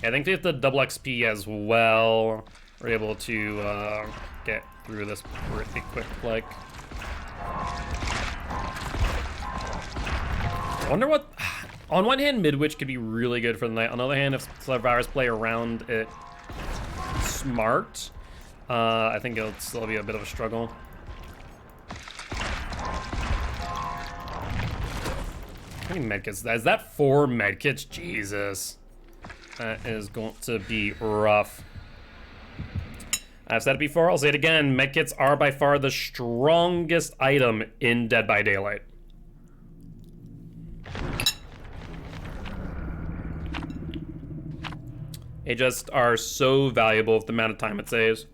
Yeah, I think with the double XP as well, we're able to get through this pretty quick, like. I wonder what, on one hand, Midwich could be really good for the night. On the other hand, if survivors play around it smart, I think it'll still be a bit of a struggle. How many medkits? Is that 4 medkits? Jesus. That is going to be rough. I've said it before, I'll say it again. Medkits are by far the strongest item in Dead by Daylight. They just are so valuable with the amount of time it saves.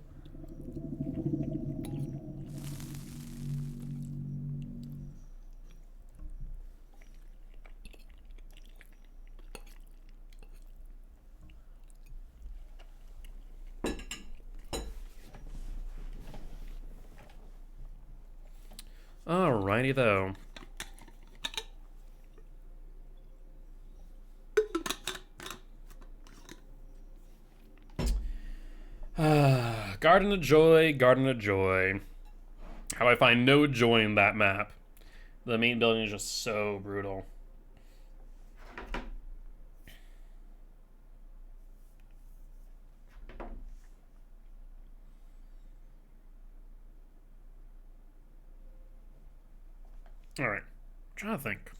Alrighty though. Garden of Joy, Garden of Joy. How I find no joy in that map. The main building is just so brutal. Alright, trying to think.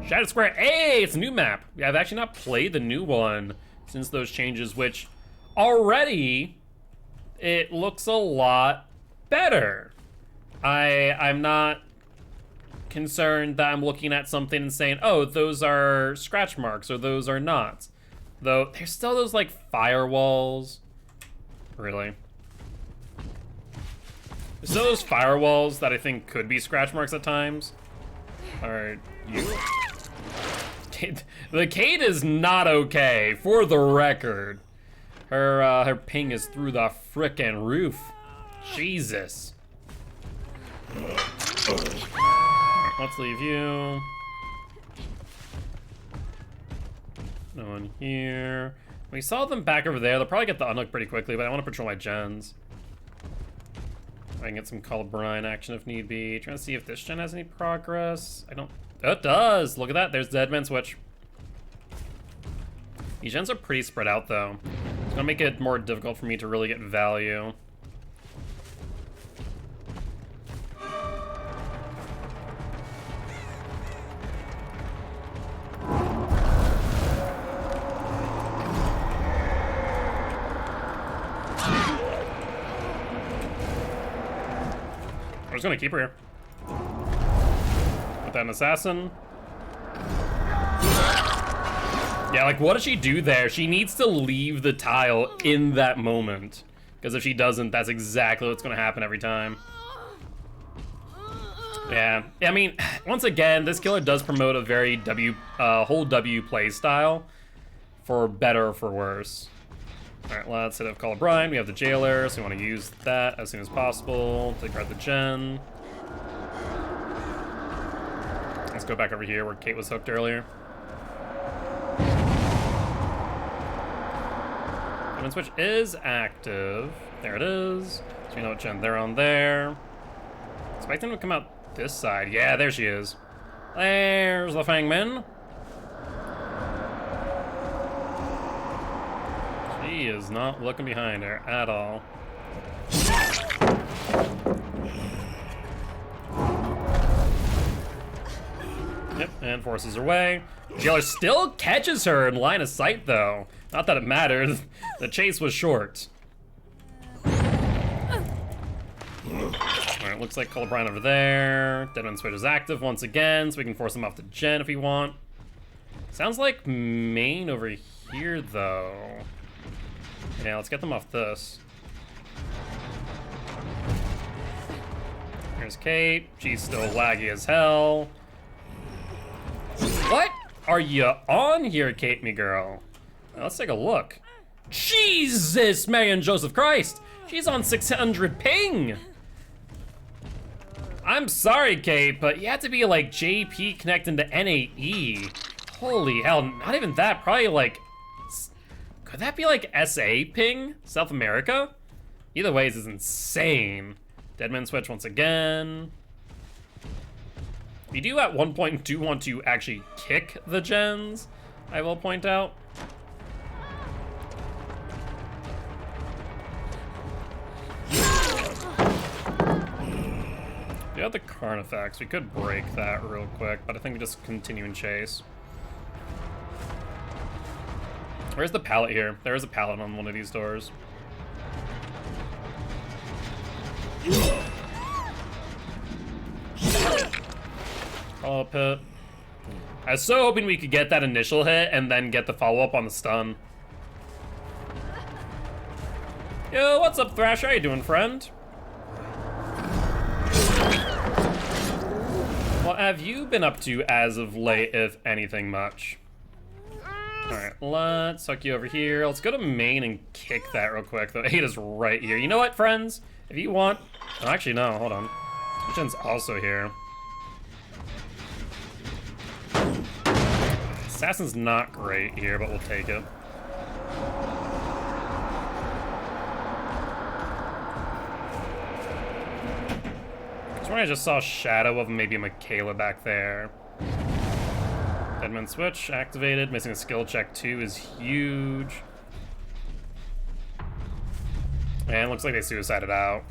Shadow Square, hey, it's a new map. Yeah, I've actually not played the new one since those changes, which already it looks a lot better. I'm not concerned that I'm looking at something and saying, oh, those are scratch marks or those are not. Though there's still those like firewalls. Really? There's still those firewalls that I think could be scratch marks at times. Are you? The Kate is not okay, for the record. Her ping is through the frickin' roof. Jesus. Let's leave you. No one here. We saw them back over there. They'll probably get the unhook pretty quickly, but I want to patrol my gens. I can get some Call of Brine action if need be. Trying to see if this gen has any progress. I don't. Oh, it does! Look at that. There's the Deadman switch. These gens are pretty spread out, though. It's gonna make it more difficult for me to really get value. just gonna keep her here. With that assassin. Yeah, like, what does she do there? She needs to leave the tile in that moment. Because if she doesn't, that's exactly what's gonna happen every time. Yeah, I mean, once again, this killer does promote a very whole W play style. For better or for worse. Alright, let's hit up Call of Brian. We have the jailer, so we want to use that as soon as possible to guard the gen. Let's go back over here where Kate was hooked earlier. Demon switch is active. There it is. So we know what gen they're on there. Expect them to come out this side. Yeah, there she is. There's the Fangman. She is not looking behind her at all. Yep, and forces her away. Jailer still catches her in line of sight, though. Not that it mattered. The chase was short. Alright, looks like Call of Brian over there. Deadman switch is active once again, so we can force him off the gen if we want. Sounds like main over here, though. Yeah, let's get them off this. Here's Kate. She's still laggy as hell. What are you on here, Kate, me girl? Now, let's take a look. Jesus, Mary and Joseph Christ! She's on 600 ping! I'm sorry, Kate, but you have to be like JP connecting to NAE. Holy hell, not even that, probably like... Could that be like SA ping? South America? Either way, this is insane. Deadman switch once again. We do at one point do want to actually kick the gens, I will point out. We have the Carnifex. We could break that real quick, but I think we just continue and chase. Where's the pallet here? There is a pallet on one of these doors. Oh, pit. I was so hoping we could get that initial hit and then get the follow-up on the stun. Yo, what's up, Thrasher? How you doing, friend? What have you been up to as of late, if anything much? Alright, let's suck you over here. Let's go to main and kick that real quick. The 8 is right here. You know what, friends? If you want... Oh, actually, no, hold on. Gen's also here. Assassin's not great here, but we'll take it. That's when I just saw a shadow of maybe Michaela back there. Deadman switch activated. Missing a skill check too is huge. And looks like they suicided out.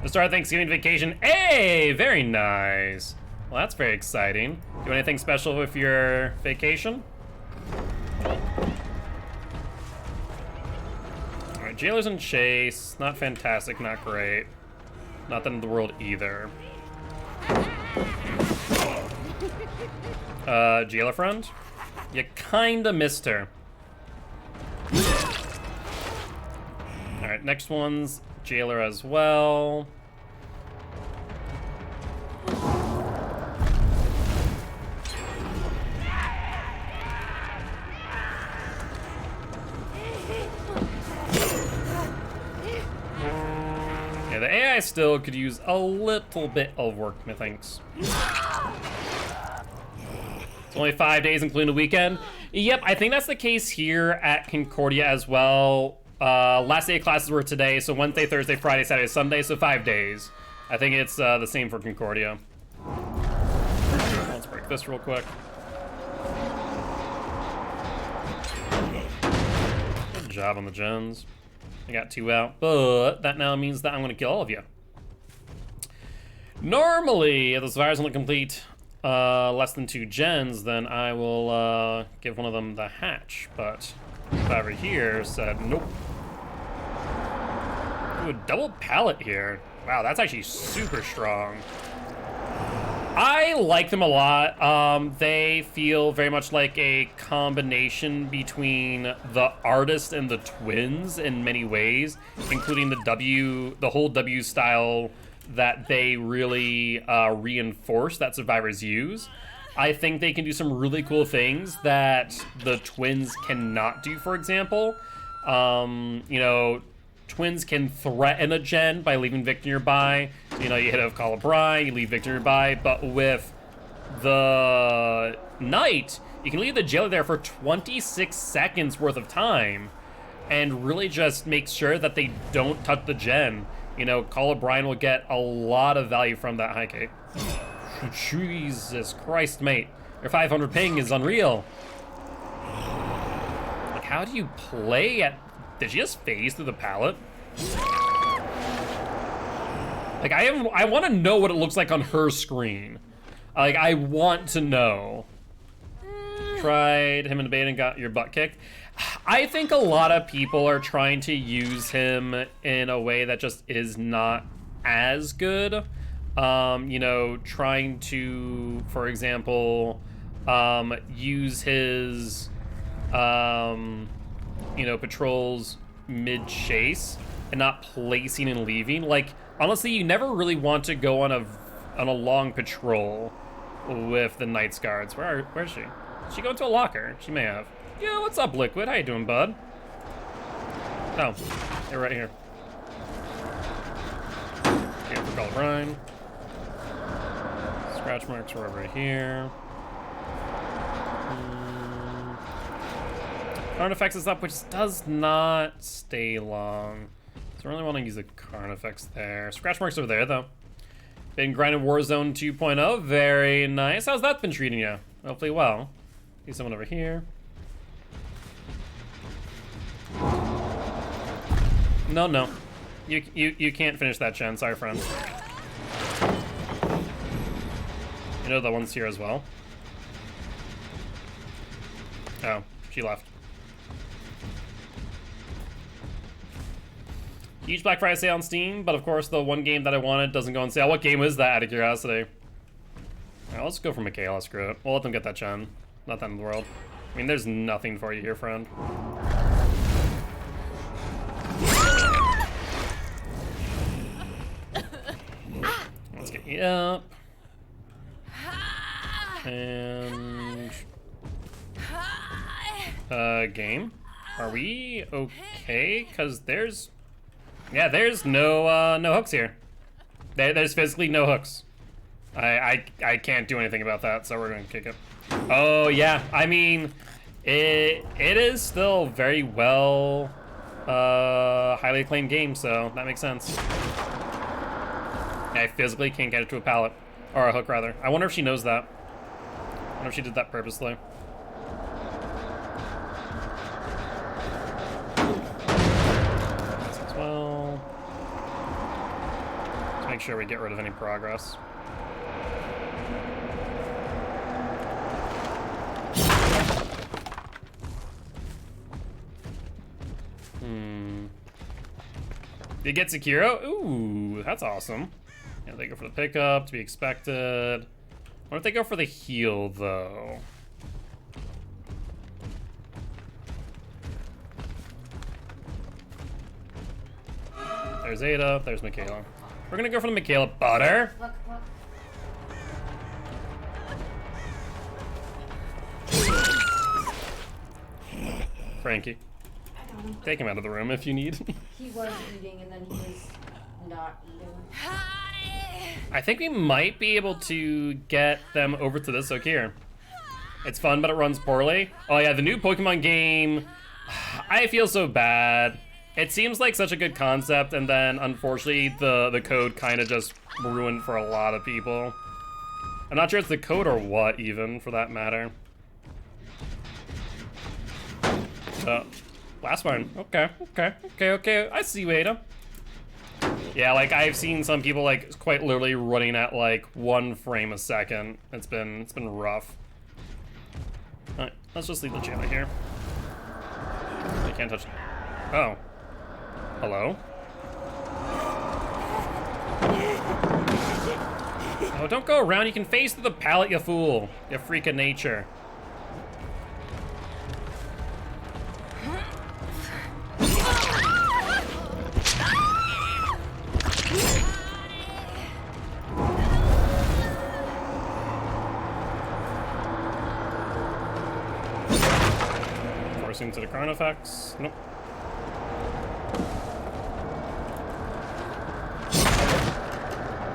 To start Thanksgiving vacation. Hey, very nice. Well, that's very exciting. Do anything special with your vacation? All right, Jailer's in chase. Not fantastic, not great. Not the end of the world either. Jailer friend? You kinda missed her. Alright, next one's Jailer as well. Yeah, the AI still could use a little bit of work, methinks. It's only 5 days, including the weekend. Yep, I think that's the case here at Concordia as well. Last day of classes were today, so Wednesday, Thursday, Friday, Saturday, Sunday, so 5 days. I think it's the same for Concordia. Let's break this real quick. Good job on the gens. I got 2 out, but that now means that I'm gonna kill all of you. Normally, if this virus only complete less than 2 gens, then I will give one of them the hatch, but over here said nope. Ooh, a double pallet here. Wow, that's actually super strong. I like them a lot. They feel very much like a combination between the artist and the twins in many ways, including the whole W style that they really reinforce that survivors use. I think they can do some really cool things that the twins cannot do, for example. You know, twins can threaten a gen by leaving Victor nearby. So, you know, you hit a Call of Brine, you leave Victor nearby, but with the Knight, you can leave the jailer there for 26 seconds worth of time and really just make sure that they don't touch the gen. You know, Call of Brine will get a lot of value from that high cape. Jesus Christ, mate. Your 500 ping is unreal. Like, how do you play at... Did she just phase through the pallet? Like, I want to know what it looks like on her screen. Like, I want to know. Tried him in the bait and got your butt kicked. I think a lot of people are trying to use him in a way that just is not as good. You know, trying to, for example, use his, you know, patrols mid-chase and not placing and leaving. Like, honestly, you never really want to go on a long patrol with the Knight's Guards. Where is she? Did she go into a locker? She may have. Yeah, what's up, Liquid? How you doing, bud? Oh, they're right here. Here for Call of Brine. Scratch marks are over here. Carnifex is up, which does not stay long. So I really want to use the Carnifex there. Scratch marks over there, though. Been grinding Warzone 2.0. Very nice. How's that been treating you? Hopefully well. See someone over here. No. You can't finish that, Chen. Sorry, friend. You know the one's here as well. Oh, she left. Huge Black Friday sale on Steam, but of course the one game that I wanted doesn't go on sale. What game is that, out of curiosity? Alright, let's go for Michaela, screw it. We'll let them get that Chen. Not the end of the world. I mean, there's nothing for you here, friend. Let's get you up. And... game? Are we okay? Because there's... Yeah, there's no hooks here. There's physically no hooks. I can't do anything about that, so we're gonna kick it. Oh yeah, I mean, it is still very well highly acclaimed game, so that makes sense. I physically can't get it to a pallet, or a hook rather. I wonder if she knows that. I wonder if she did that purposely. As well. Let's make sure we get rid of any progress. They get Sekiro? Ooh, that's awesome. Yeah, they go for the pickup, to be expected. What if they go for the heal, though? There's Ada, there's Michaela. We're gonna go for the Michaela butter.
Look.
Frankie, take him out of the room if you need.
He was eating and then he was not eating.
I think we might be able to get them over to this hook here. It's fun, but it runs poorly. Oh yeah, the new Pokemon game, I feel so bad. It seems like such a good concept, and then unfortunately the code kind of just ruined for a lot of people. I'm not sure it's the code or what even, for that matter. Last one. Okay. I see you, Ada. Yeah, like I've seen some people like quite literally running at like 1 frame a second. It's been rough. Alright, let's just leave the jailer here. I can't touch it. Oh. Hello? Oh, don't go around. You can face through the pallet, you fool. You freak of nature. Forcing to the chrono effects. Nope.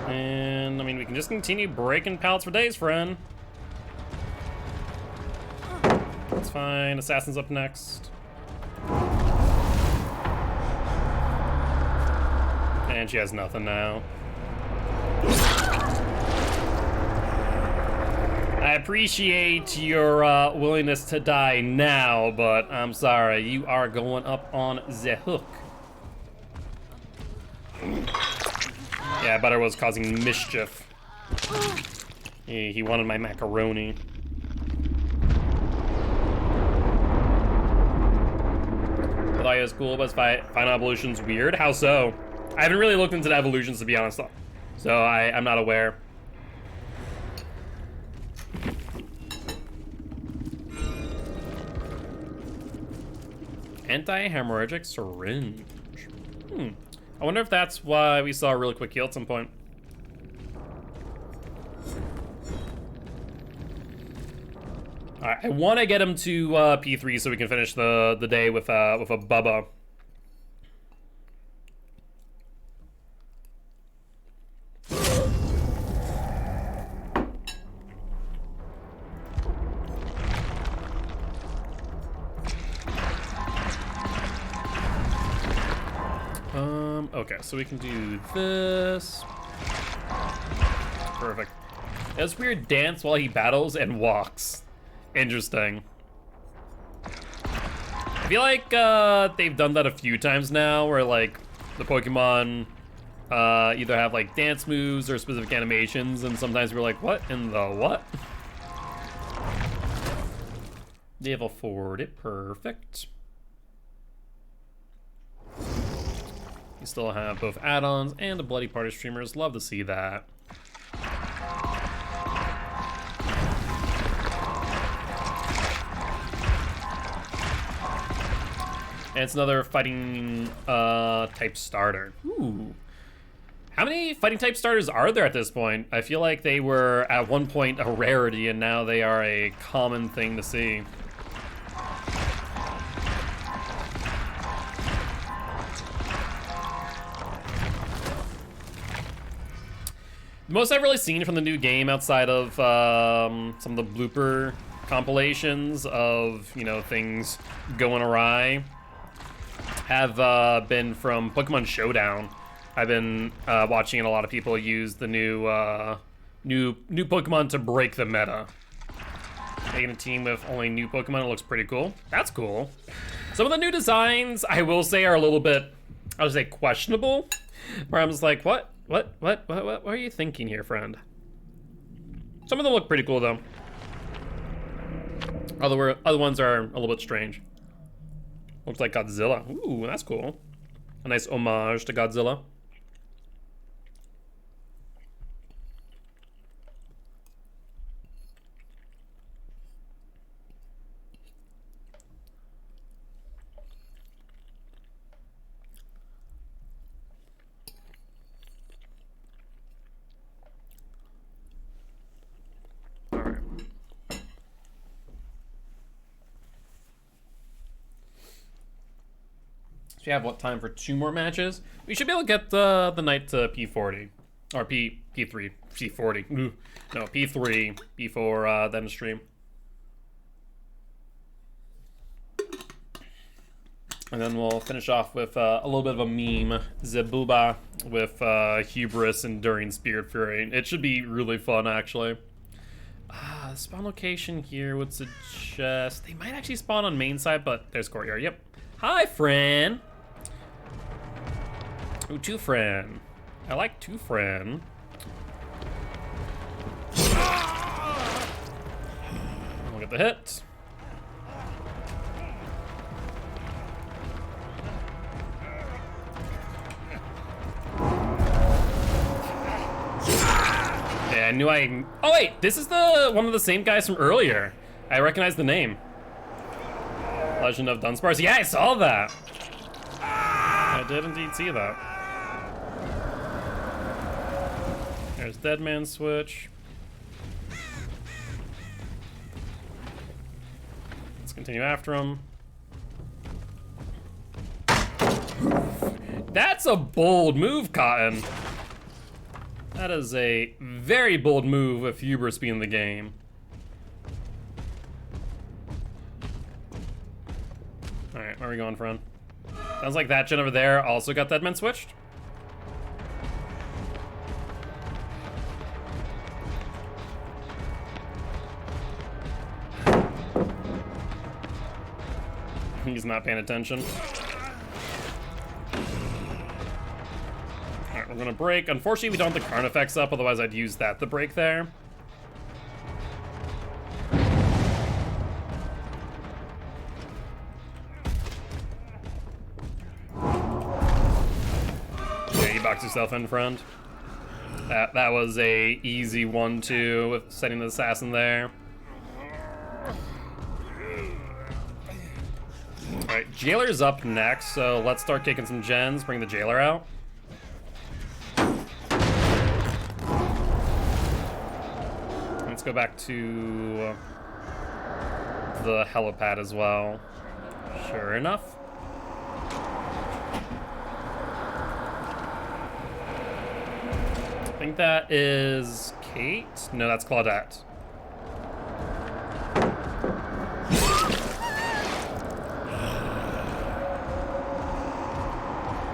And, I mean, we can just continue breaking pallets for days, friend. That's fine. Assassin's up next. And she has nothing now. I appreciate your willingness to die now, but I'm sorry. You are going up on the hook. Yeah, Butter was causing mischief. He wanted my macaroni. I thought it was cool, but Final Evolution's weird. How so? I haven't really looked into the evolutions, to be honest, though. So I'm not aware. Anti-hemorrhagic syringe. I wonder if that's why we saw a really quick heal at some point. All right, I want to get him to P3 so we can finish the day with a Bubba. Okay, so we can do this. Perfect. It's weird dance while he battles and walks. Interesting. I feel like they've done that a few times now, where like the Pokemon either have like dance moves or specific animations, and sometimes we're like, what in the what? They've afforded it. Perfect. You still have both add-ons and the Bloody Party streamers. Love to see that. And it's another fighting type starter. Ooh. How many fighting type starters are there at this point? I feel like they were at one point a rarity and now they are a common thing to see. The most I've really seen from the new game outside of some of the blooper compilations of, you know, things going awry have been from Pokemon Showdown. I've been watching a lot of people use the new Pokemon to break the meta. Making a team with only new Pokemon, it looks pretty cool. That's cool. Some of the new designs, I will say, are a little bit, I would say, questionable. Where I'm just like, what are you thinking here, friend? Some of them look pretty cool, though. Other ones are a little bit strange. Looks like Godzilla. Ooh, that's cool. A nice homage to Godzilla. We have what, time for 2 more matches? We should be able to get the knight to P40 or P3, P40. Ooh. No, P3 before the end of stream. And then we'll finish off with a little bit of a meme, Zebuba with Hubris, Enduring Spirit Fury. It should be really fun, actually. The spawn location here would suggest they might actually spawn on main side, but there's courtyard. Yep. Hi, friend. Ooh, two friend. I like two friend. Look at the hit. Okay, I knew I... Oh wait, this is the one of the same guys from earlier. I recognize the name. Legend of Dunsparce. Yeah, I saw that. I did indeed see that. There's Dead Man Switch. Let's continue after him. That's a bold move, Cotton. That is a very bold move with Hubris being in the game. Alright, where are we going, friend? Sounds like that gen over there also got Deadman switched. He's not paying attention. Alright, we're gonna break. Unfortunately, we don't have the Karn effects up, otherwise I'd use that to break there. Yeah, you box yourself in, friend. That was a easy 1-2 with setting the assassin there. Alright, Jailer's up next, so let's start kicking some gens, bring the Jailer out. Let's go back to the helipad as well. Sure enough. I think that is Kate? No, that's Claudette.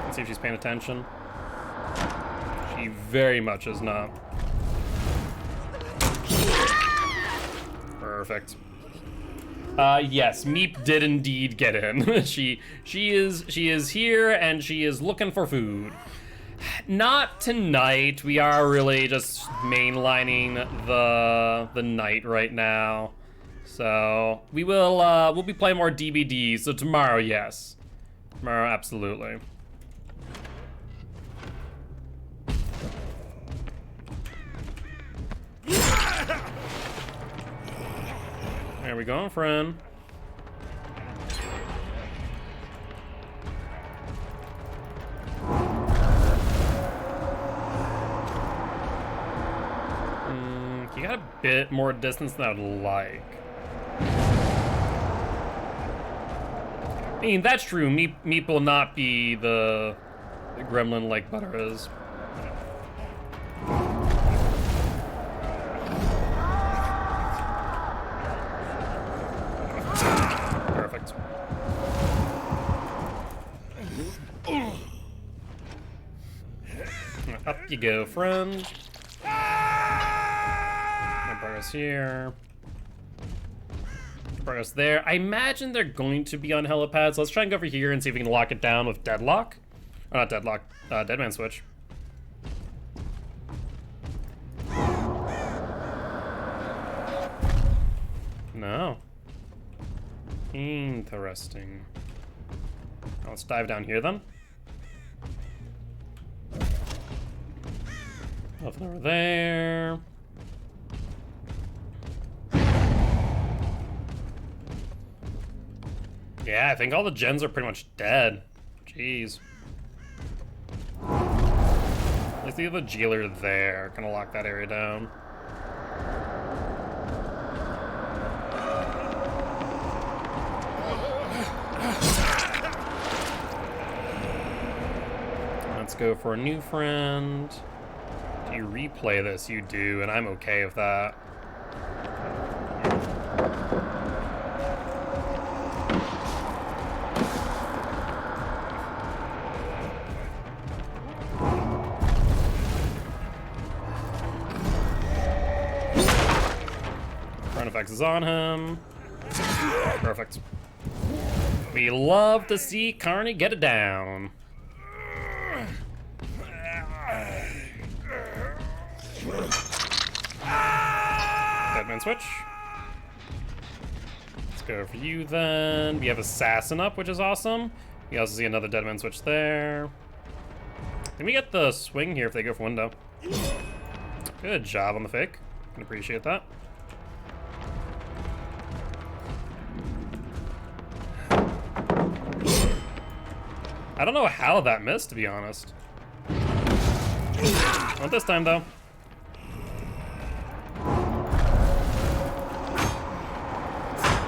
Let's see if she's paying attention. She very much is not. Perfect. Yes, Meep did indeed get in. she is here and she is looking for food. Not tonight. We are really just mainlining the night right now. So we will we'll be playing more DBDs. So tomorrow, yes. Tomorrow, absolutely. There we go, friend. You got a bit more distance than I would like. I mean, that's true. Meep will not be the gremlin like Butter is. Perfect. Up you go, friend. Progress here. Progress there. I imagine they're going to be on helipads. Let's try and go over here and see if we can lock it down with Deadlock. Or not Deadlock, Deadman Switch. No. Interesting. Now let's dive down here then. Nothing over there. Yeah, I think all the gens are pretty much dead. Jeez. Let's leave the Jailer there. Gonna lock that area down. Let's go for a new friend. Do you replay this? You do, and I'm okay with that. Effects is on him. Perfect. We love to see Carney get it down. Deadman switch. Let's go for you then. We have Assassin up, which is awesome. We also see another Deadman switch there. Can we get the swing here if they go for window? Good job on the fake. Can appreciate that. I don't know how that missed, to be honest. Not this time, though.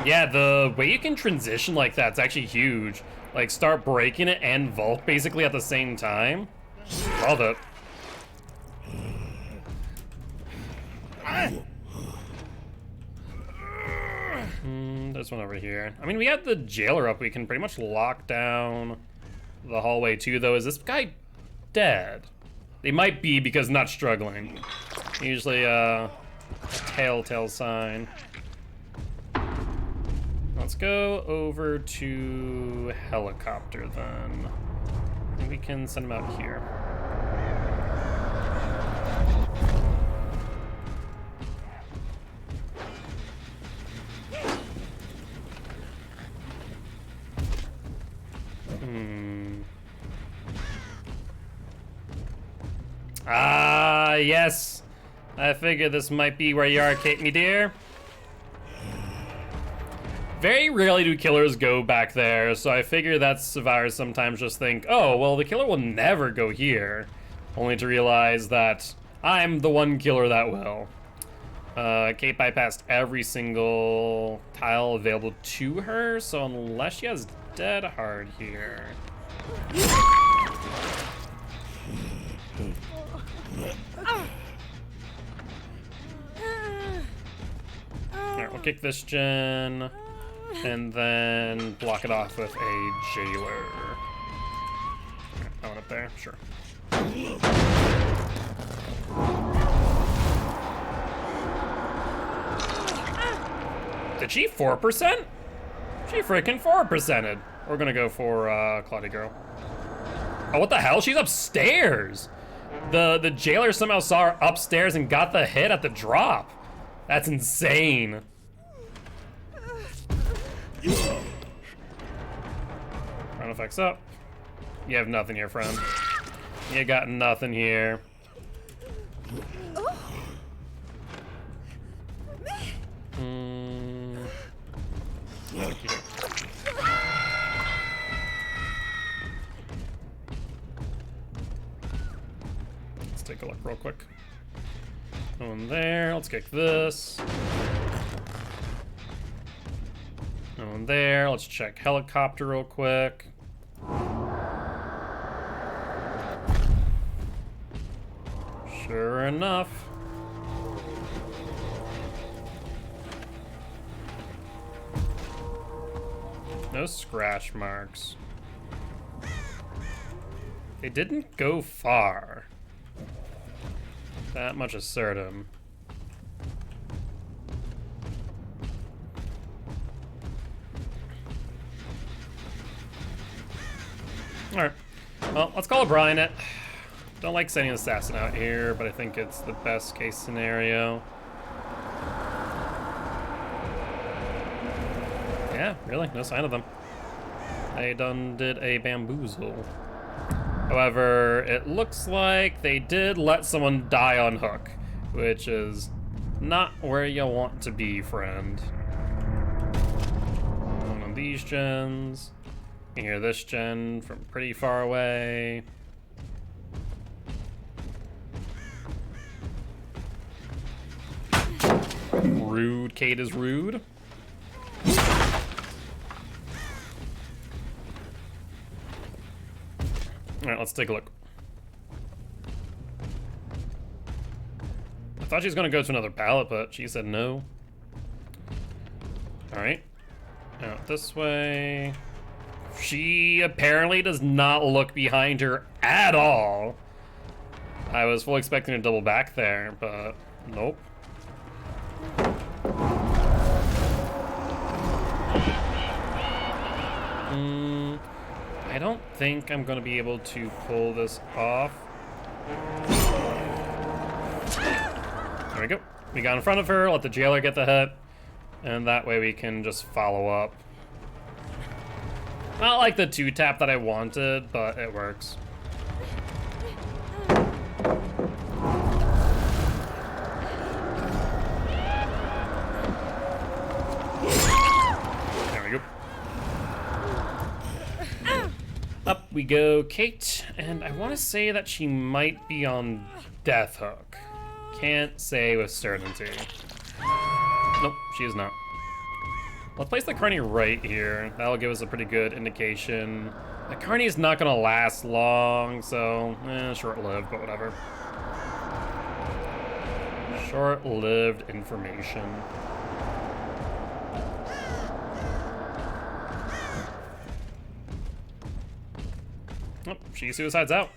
Yeah, the way you can transition like that's actually huge. Like, start breaking it and vault basically at the same time. Love it. There's one over here. I mean, we had the jailer up. We can pretty much lock down the hallway too, though. Is this guy dead? They might be because not struggling. Usually a telltale sign. Let's go over to helicopter then. I think we can send him out here. Ah, yes. I figured this might be where you are, Kate, me dear. Very rarely do killers go back there, so I figure that survivors sometimes just think, oh, well, the killer will never go here, only to realize that I'm the one killer that will. Kate bypassed every single tile available to her, so unless she has dead hard here. Alright, we'll kick this gen, and then block it off with a jailer. That one up there, sure. Did she 4%? She freaking 4%ed. We're gonna go for Claudia Girl. Oh, what the hell? She's upstairs! The jailer somehow saw her upstairs and got the hit at the drop. That's insane. Round effects up. You have nothing here, friend. You got nothing here. Let's take a look real quick. One there. Let's kick this. One there. Let's check helicopter real quick. Sure enough. No scratch marks. They didn't go far. That much is certain. Alright. Well, let's call O'Brien it. Don't like sending an assassin out here, but I think it's the best case scenario. Yeah, really, no sign of them. They done did a bamboozle. However, it looks like they did let someone die on hook, which is not where you want to be, friend. One of these gens. You can hear this gen from pretty far away. Rude, Kate is rude. All right, let's take a look. I thought she was gonna go to another pallet, but she said no. All right, out this way. She apparently does not look behind her at all. I was fully expecting to double back there, but nope. I don't think I'm gonna be able to pull this off. There we go. We got in front of her, let the jailer get the hit, and that way we can just follow up. Not like the 2-tap that I wanted, but it works. up we go, Kate, and I want to say that she might be on Death Hook. Can't say with certainty. Nope, she is not. Let's place the Carney right here. That'll give us a pretty good indication. The Carney is not gonna last long, so short-lived, but whatever. Short-lived information. Oh, she suicides out.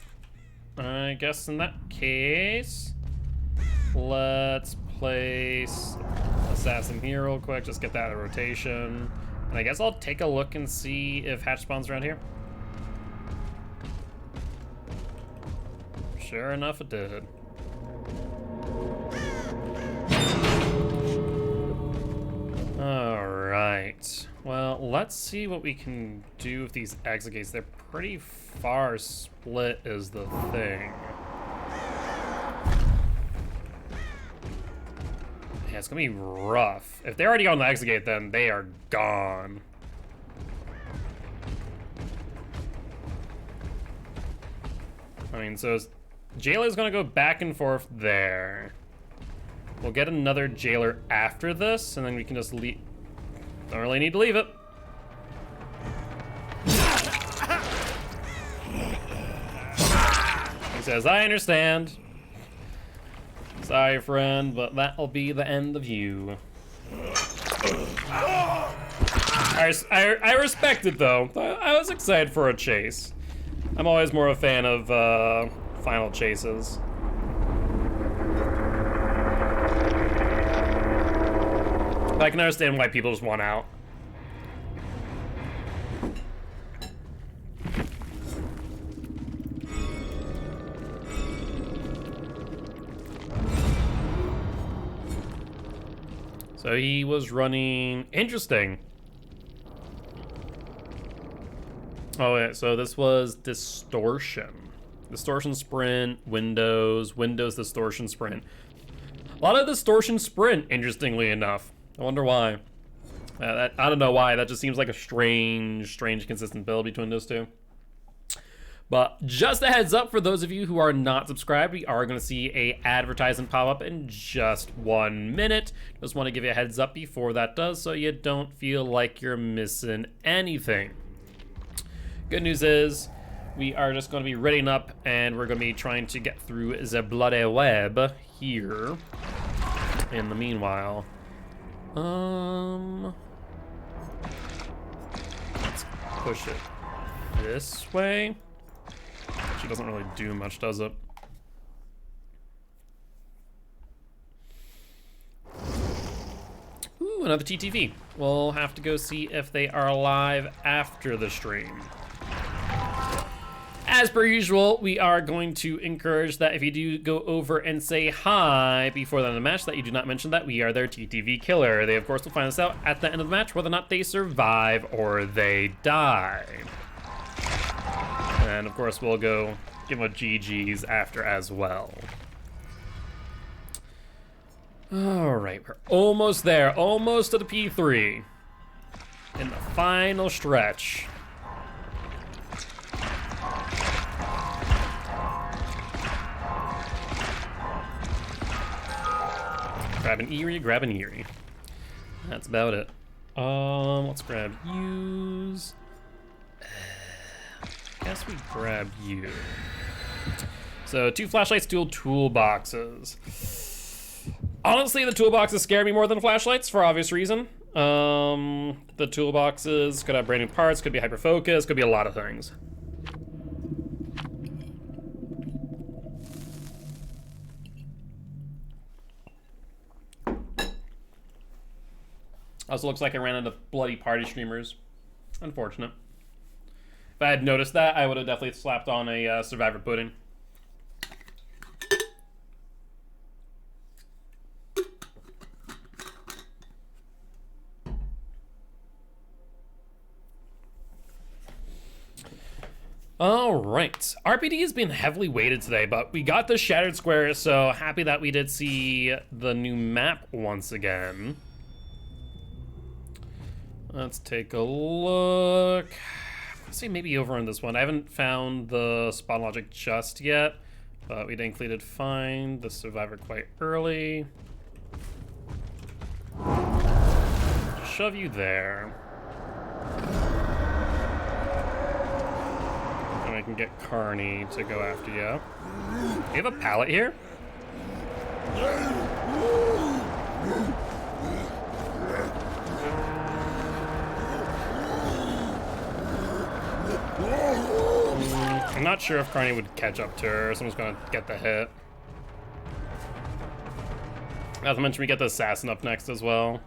I guess in that case, let's place Assassin here real quick, just get that out of rotation. And I guess I'll take a look and see if hatch spawns around here. Sure enough, it did. All right. Well, let's see what we can do with these exit gates. They're pretty far split is the thing. Yeah, it's gonna be rough. If they're already on the exit gate, then they are gone. I mean, so Jailer's gonna go back and forth there. We'll get another Jailer after this, and then we can just leave. Don't really need to leave it. He says, I understand. Sorry, friend, but that'll be the end of you. I respect it, though. I was excited for a chase. I'm always more a fan of final chases. But I can understand why people just want out. So he was running, interesting. Oh yeah, so this was distortion. Distortion sprint, Windows distortion sprint. A lot of distortion sprint, interestingly enough. I wonder why. I don't know why, that just seems like a strange consistent build between those two. But just a heads up for those of you who are not subscribed, we are going to see a advertisement pop up in just 1 minute. Just want to give you a heads up before that does, so you don't feel like you're missing anything. Good news is, we are just going to be readying up, and we're going to be trying to get through the bloody web here. In the meanwhile, let's push it this way. She doesn't really do much, does it? Ooh, another TTV. We'll have to go see if they are live after the stream. As per usual, we are going to encourage that if you do go over and say hi before the end of the match, that you do not mention that we are their TTV killer. They, of course, will find us out at the end of the match whether or not they survive or they die. And, of course, we'll go give them a GG's after as well. All right, we're almost there. Almost to the P3. In the final stretch. Grab an Eerie, grab an Eerie. That's about it. Let's grab use. Guess we grab you. So 2 flashlights, dual toolboxes. Honestly, the toolboxes scare me more than flashlights for obvious reason. The toolboxes could have brand new parts, could be hyper focus, could be a lot of things. Also looks like I ran into bloody party streamers. Unfortunate. If I had noticed that, I would have definitely slapped on a Survivor pudding. All right, RPD has been heavily weighted today, but we got the Shattered Square, so happy that we did see the new map once again. Let's take a look. See, maybe over on this one. I haven't found the spawn logic just yet, but we thankfully did find the survivor quite early. Shove you there. And I can get Carney to go after you. Do you have a pallet here? I'm not sure if Carney would catch up to her. Someone's gonna get the hit. Not to mention we get the assassin up next as well.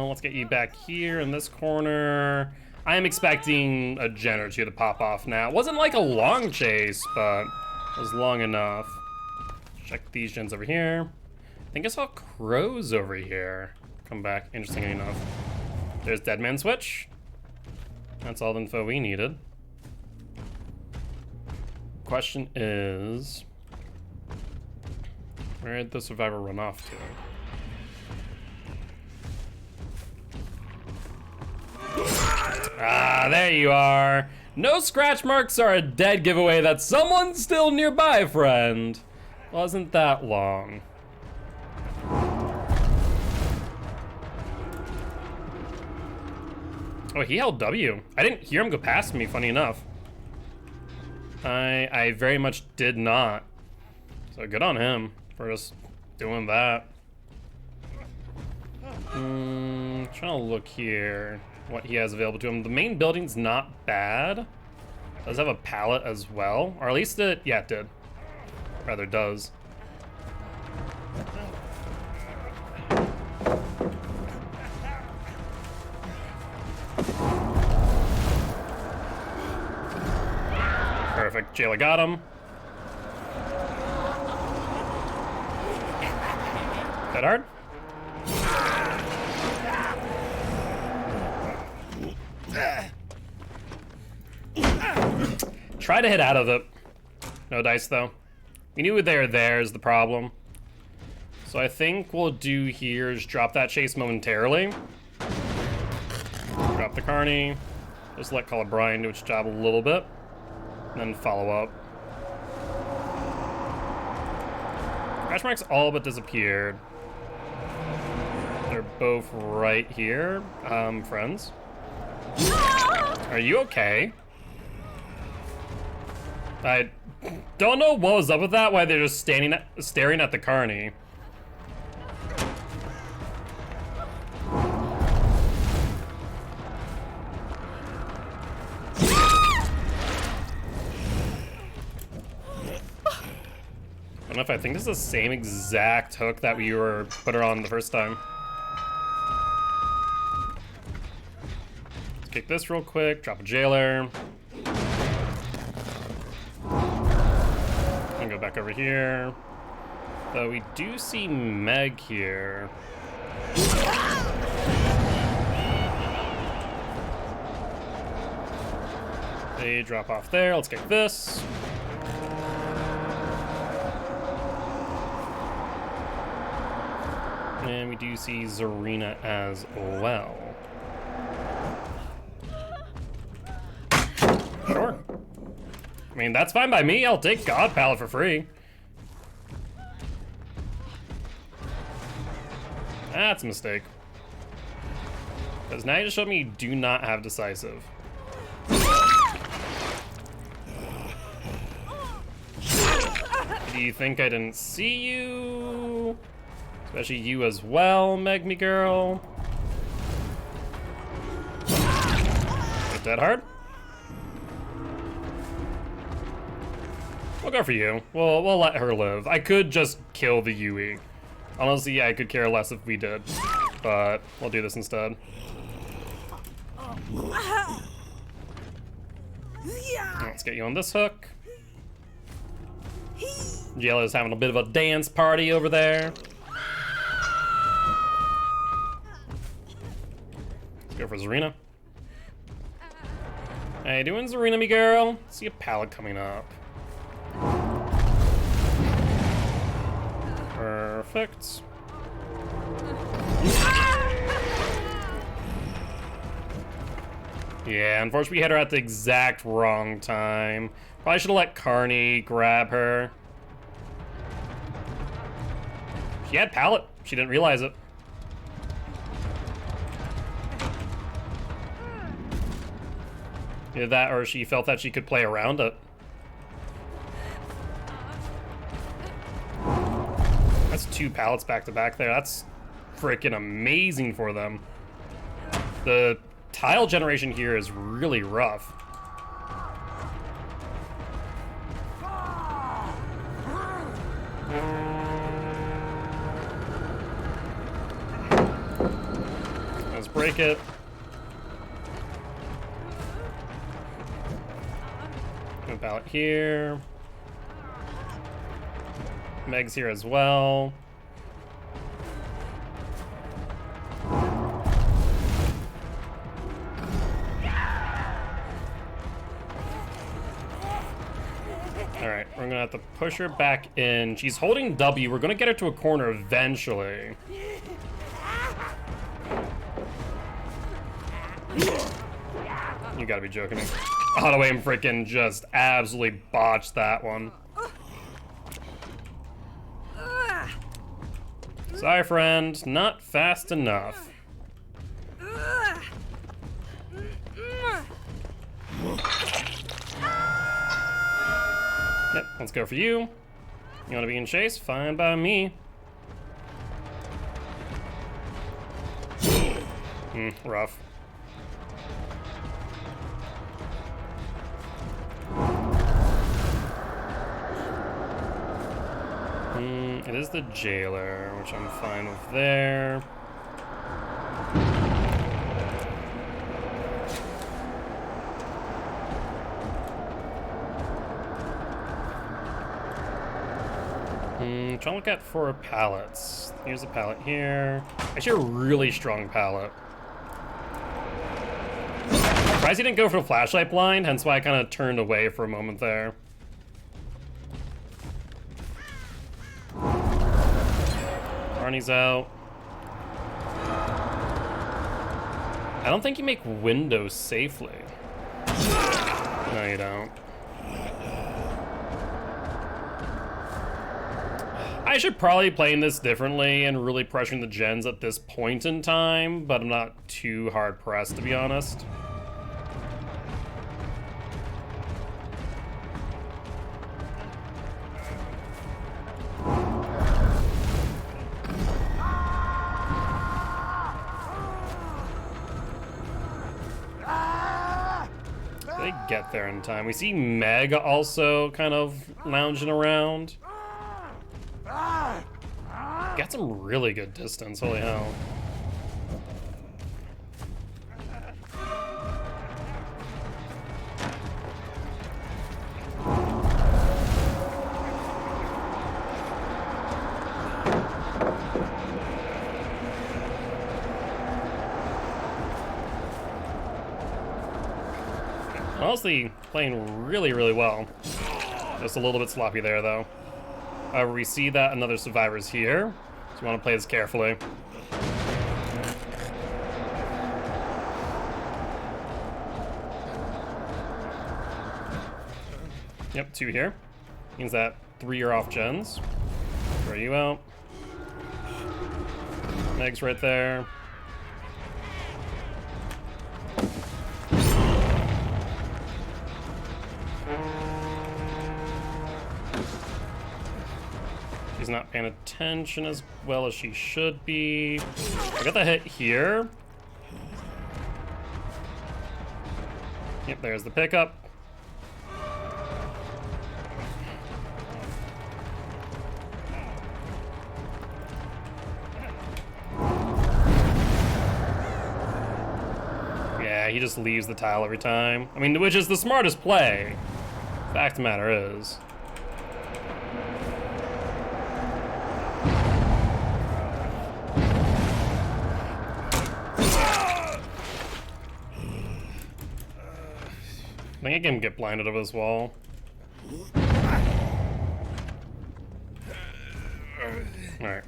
Let's get you back here in this corner. I am expecting a gen or two to pop off now. It wasn't like a long chase, but it was long enough. Check these gens over here. I think I saw crows over here. Come back, interestingly enough. There's Dead Man Switch. That's all the info we needed. Question is, where did the survivor run off to? Ah, there you are. No scratch marks are a dead giveaway that someone's still nearby, friend. Wasn't that long. Oh, he held W. I didn't hear him go past me, funny enough. I very much did not. So good on him for just doing that. Trying to look here. What he has available to him. The main building's not bad. Does have a pallet as well, or at least it, yeah, it did. Rather does. Perfect, Jayla got him. That hard? Try to hit out of it. No dice though. We knew they were there is the problem. So I think what we'll do here is drop that chase momentarily. Drop the Carney. Just let Call of Brian do its job a little bit. And then follow up. Crash marks all but disappeared. They're both right here. Friends. Are you okay? I don't know what was up with that, why they're just staring at the Carney. I don't know if I think this is the same exact hook that we were put her on the first time. Let's kick this real quick, drop a jailer. And go back over here. Though we do see Meg here. They drop off there, let's kick this. And we do see Zarina as well. Sure. I mean, that's fine by me. I'll take God Pallet for free. That's a mistake. Because now you just showed me you do not have decisive. Do you think I didn't see you? Especially you as well, Meg me girl. Is that hard? We'll go for you. We'll let her live. I could just kill the Yui. Honestly, I could care less if we did, but we'll do this instead. Let's get you on this hook. Yellow's having a bit of a dance party over there. Let's go for Zarina. How you doing, Zarina, me girl? See a pallet coming up. Perfect. Yeah, unfortunately we hit her at the exact wrong time. Probably should have let Carney grab her. She had pallet. She didn't realize it. Either that or she felt that she could play around it. That's 2 pallets back to back there. That's freaking amazing for them. The tile generation here is really rough. Let's break it. Go pallet here. Meg's here as well. Alright, we're gonna have to push her back in. She's holding W. We're gonna get her to a corner eventually. You gotta be joking me. Auto-aim freaking just absolutely botched that one. Sorry, friend. Not fast enough. Yep, let's go for you. You want to be in chase? Fine by me. Rough. It is the jailer, which I'm fine with there. Trying to look at 4 pallets. Here's a pallet here. Actually, a really strong pallet. Surprised he didn't go for the flashlight blind, hence why I kind of turned away for a moment there. Barney's out. I don't think you make windows safely. No, you don't. I should probably be playing this differently and really pressuring the gens at this point in time, but I'm not too hard pressed, to be honest. They get there in time. We see Meg also kind of lounging around. Got some really good distance, holy hell. Honestly, playing really, really well. Just a little bit sloppy there, though. However, we see that another survivor's here, so you want to play this carefully. Yep, 2 here. Means that 3 are off gens. Throw you out. Meg's right there. She's not paying attention as well as she should be. I got the hit here. Yep, there's the pickup. Yeah, he just leaves the tile every time. I mean, which is the smartest play. Fact of the matter is. I think I can get blinded over this wall. Alright.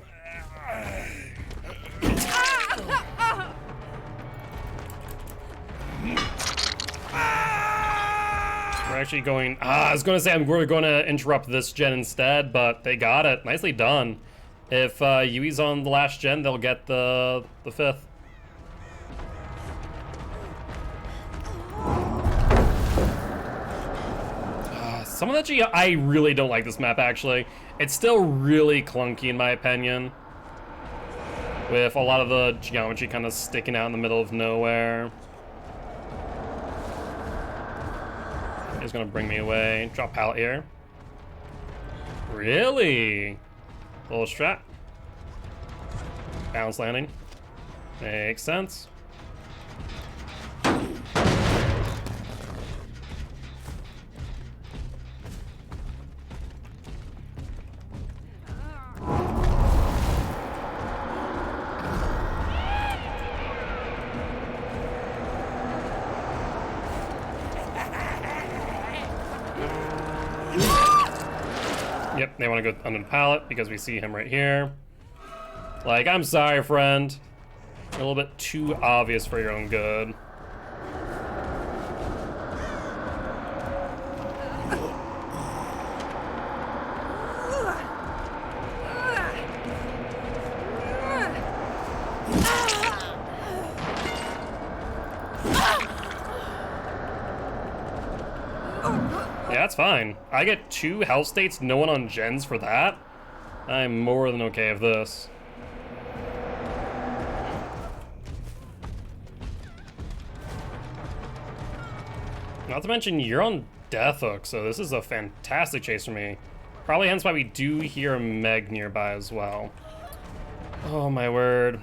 We're actually going... I was going to say we're going to interrupt this gen instead, but they got it. Nicely done. If Yui's on the last gen, they'll get the 5th. Some of the I really don't like this map, actually. It's still really clunky, in my opinion. With a lot of the geometry kind of sticking out in the middle of nowhere. He's gonna bring me away. Drop pallet here. Really? Little strat. Bounce landing. Makes sense. Yep, they want to go under the pallet because we see him right here. Like, I'm sorry, friend. A little bit too obvious for your own good. Yeah, that's fine. I get 2 health states, no one on gens for that. I'm more than okay with this. Not to mention, you're on death hook, so this is a fantastic chase for me. Probably hence why we do hear a Meg nearby as well. Oh my word.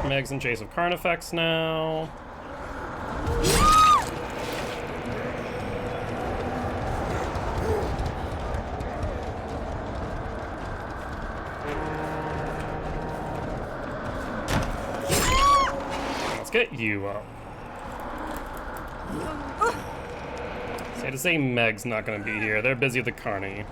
Meg's in chase of Carnifex now. Let's get you up. Say to say Meg's not gonna be here. They're busy with the Carney.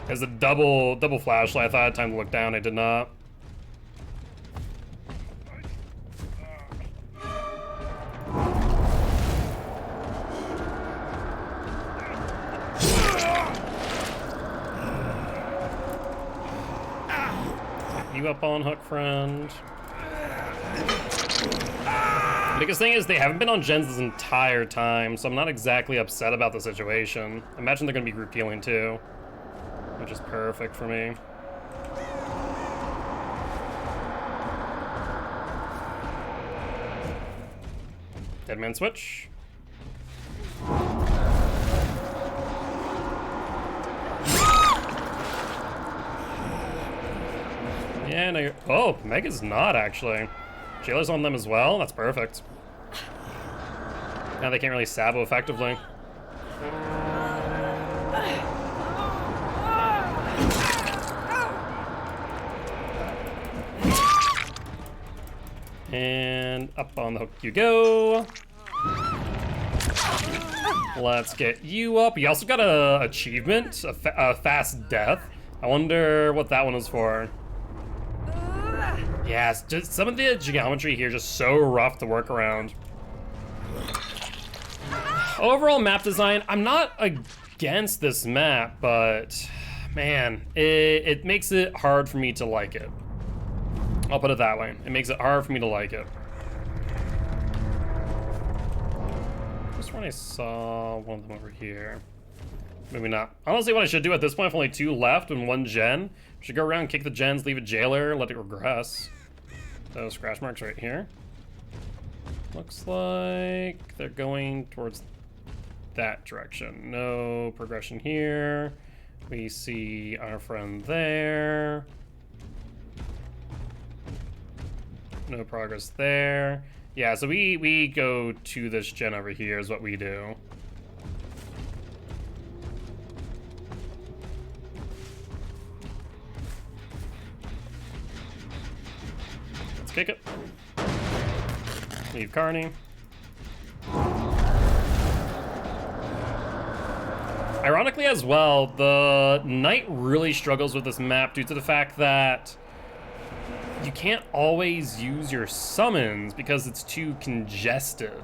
There's a double flashlight. I thought I had time to look down. I did not. You up on hook, friend. The biggest thing is they haven't been on gens this entire time, so I'm not exactly upset about the situation. I imagine they're gonna be group healing too, which is perfect for me. Deadman switch. Yeah, no, oh, Mega's not actually. Jailer's on them as well. That's perfect. Now they can't really sabo effectively. And up on the hook you go. Let's get you up. You also got a achievement, a fast death. I wonder what that one is for. Yes, just some of the geometry here just so rough to work around. Overall map design, I'm not against this map, but man, it makes it hard for me to like it. I'll put it that way. It makes it hard for me to like it. Just when I saw one of them over here. Maybe not. Honestly, what I should do at this point, with only 2 left and 1 gen, I should go around, kick the gens, leave a jailer, let it regress. So scratch marks right here. Looks like they're going towards that direction. No progression here. We see our friend there. No progress there. Yeah, so we go to this gen over here is what we do. Let's kick it. Leave Carney. Ironically as well, the Knight really struggles with this map due to the fact that you can't always use your summons because it's too congested.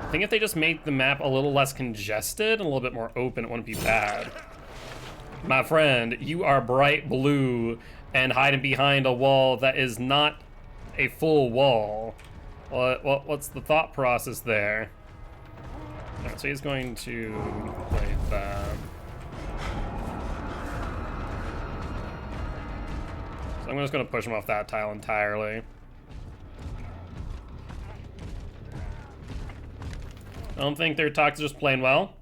I think if they just made the map a little less congested and a little bit more open, it wouldn't be bad. My friend, you are bright blue and hiding behind a wall that is not a full wall. What's the thought process there? Right, so he's going to play that. So I'm just going to push him off that tile entirely. I don't think their Tox is just playing well.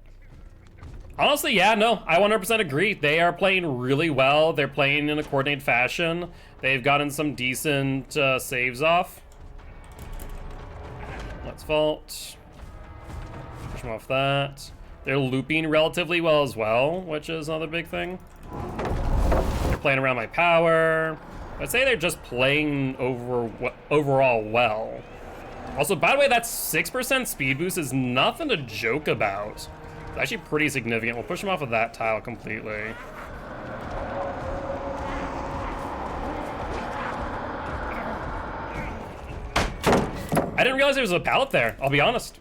Honestly, yeah, no, I 100% agree. They are playing really well. They're playing in a coordinated fashion. They've gotten some decent saves off. Let's vault. Push them off that. They're looping relatively well as well, which is another big thing. They're playing around my power. I'd say they're just playing overall well. Also, by the way, that 6% speed boost is nothing to joke about. It's actually pretty significant. We'll push them off of that tile completely. I didn't realize there was a pallet there, I'll be honest.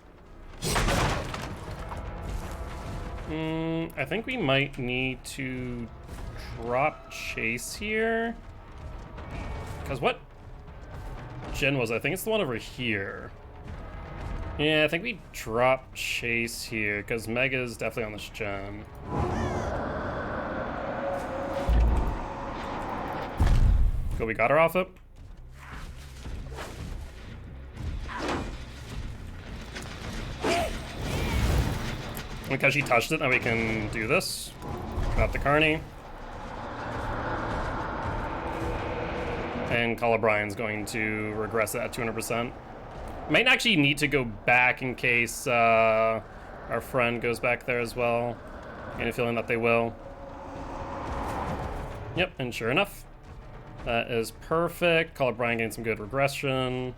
I think we might need to drop chase here. Because what gen was it? I think it's the one over here. Yeah, I think we drop chase here because Mega's definitely on this gen. Go, we got her off it. Because she touched it, now we can do this. Got the Carney. And Colubrine's going to regress it at 200%. Might actually need to go back in case our friend goes back there as well. Getting a feeling that they will. Yep, and sure enough, that is perfect. Colubrine getting some good regression.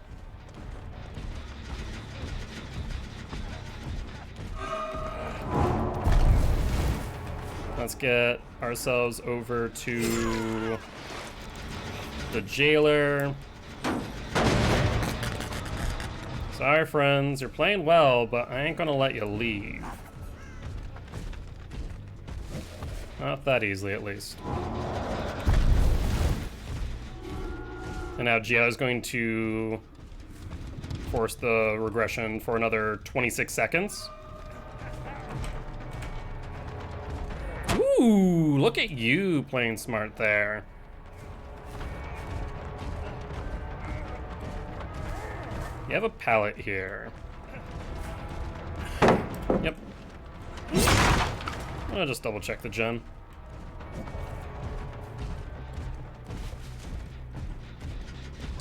Let's get ourselves over to the jailer. Sorry, friends, you're playing well, but I ain't gonna let you leave. Not that easily, at least. And now Gio is going to force the regression for another 26 seconds. Ooh, look at you playing smart there. You have a pallet here. Yep. I'll just double check the gen.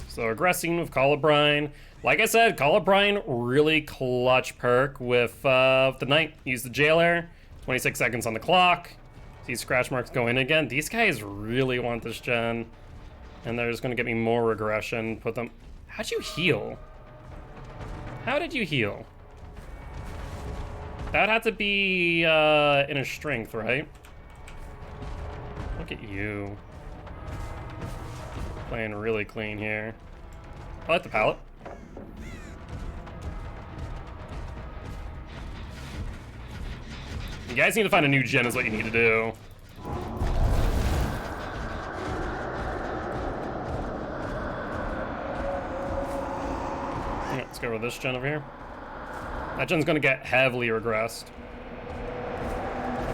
So regressing with Colubrine. Like I said, Colubrine really clutch perk with the Knight. Use the jailer. 26 seconds on the clock. See scratch marks go in again. These guys really want this gen. And they're just gonna get me more regression. Put them. How'd you heal? How did you heal? That had to be in a strength, right? Look at you. Playing really clean here. I like the pallet. You guys need to find a new gen is what you need to do. Yeah, let's go with this gen over here. That gen's gonna get heavily regressed.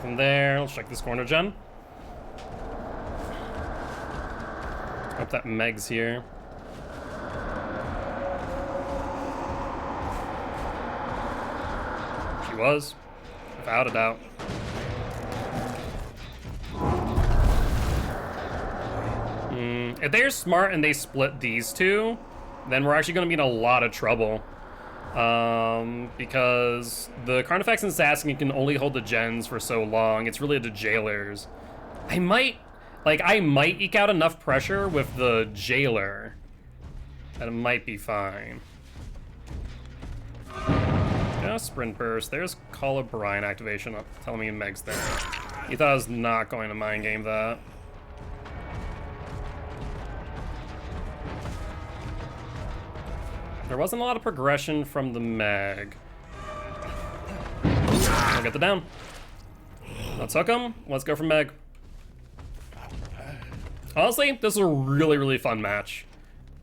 Nothing there. Let's check this corner gen. Hope that Meg's here. She was, without a doubt. If they're smart and they split these two, then we're actually going to be in a lot of trouble. Because the Carnifex and Saskin can only hold the gens for so long. It's really the jailers. I might eke out enough pressure with the jailer that it might be fine. Yeah, sprint burst. There's Call of Brine activation up, telling me Meg's there. He thought I was not going to mind game that. There wasn't a lot of progression from the Meg. I'll get the down. Let's hook him. Let's go for Meg. Honestly, this was a really, really fun match.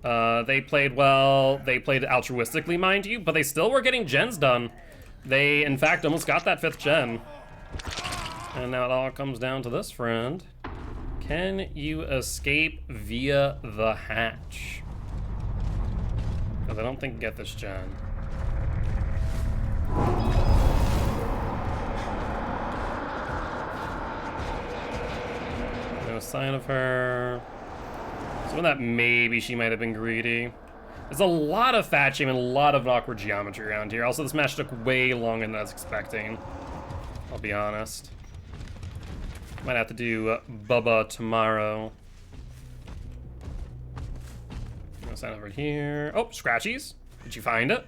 They played well. They played altruistically, mind you, but they still were getting gens done. They, in fact, almost got that 5th gen. And now it all comes down to this, friend. Can you escape via the hatch? Because I don't think you get this gen. No sign of her. Some of that maybe she might have been greedy. There's a lot of fat shame and a lot of awkward geometry around here. Also, this match took way longer than I was expecting. I'll be honest. Might have to do Bubba tomorrow. No sign over here. Oh, scratchies. Did you find it?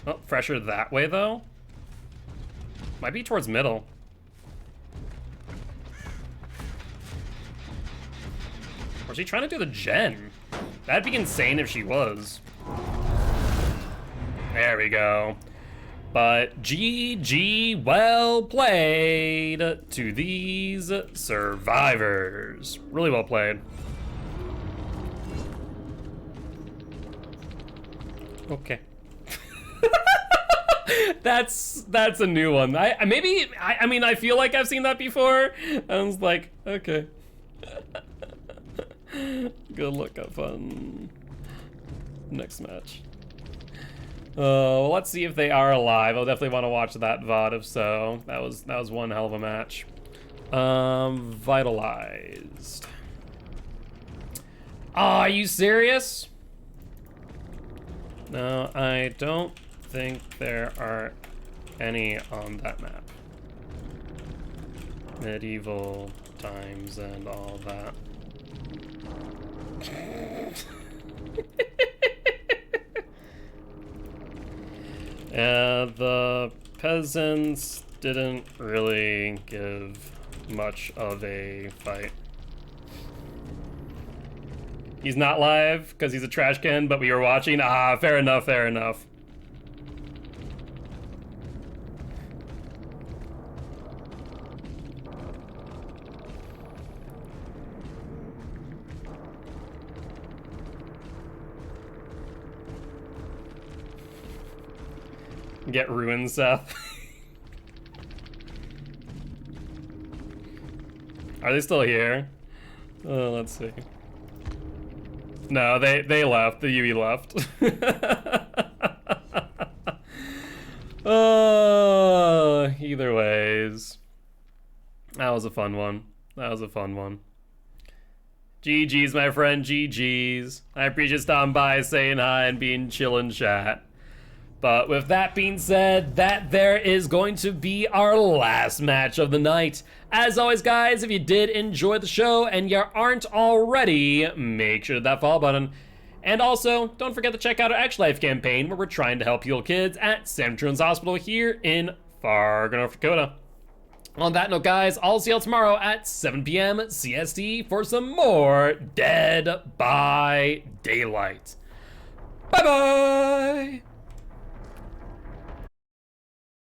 Oh, fresher that way though. Might be towards middle. Or is she trying to do the gen? That'd be insane if she was. There we go. But GG, well played to these survivors. Really well played. Okay. That's a new one. I mean, I feel like I've seen that before. I was like, okay. Good luck, have fun. Next match. Well, let's see if they are alive. I'll definitely want to watch that VOD if so. That was one hell of a match. Vitalized. Are you serious? No, I don't think there are any on that map. Medieval times and all that. The peasants didn't really give much of a fight. He's not live because he's a trash can, but we were watching. Ah, fair enough, fair enough. Get ruined, Seth. Are they still here? Let's see. No, they left. The UE left. Either ways. That was a fun one. That was a fun one. GG's, my friend, GG's. I appreciate you stopping by, saying hi, and being chill in chat. But with that being said, that there is going to be our last match of the night. As always, guys, if you did enjoy the show and you aren't already, make sure to hit that follow button. And also, don't forget to check out our Extra Life campaign, where we're trying to help heal kids at St. Children's Hospital here in Fargo, North Dakota. On that note, guys, I'll see you all tomorrow at 7 p.m. CST for some more Dead by Daylight. Bye-bye!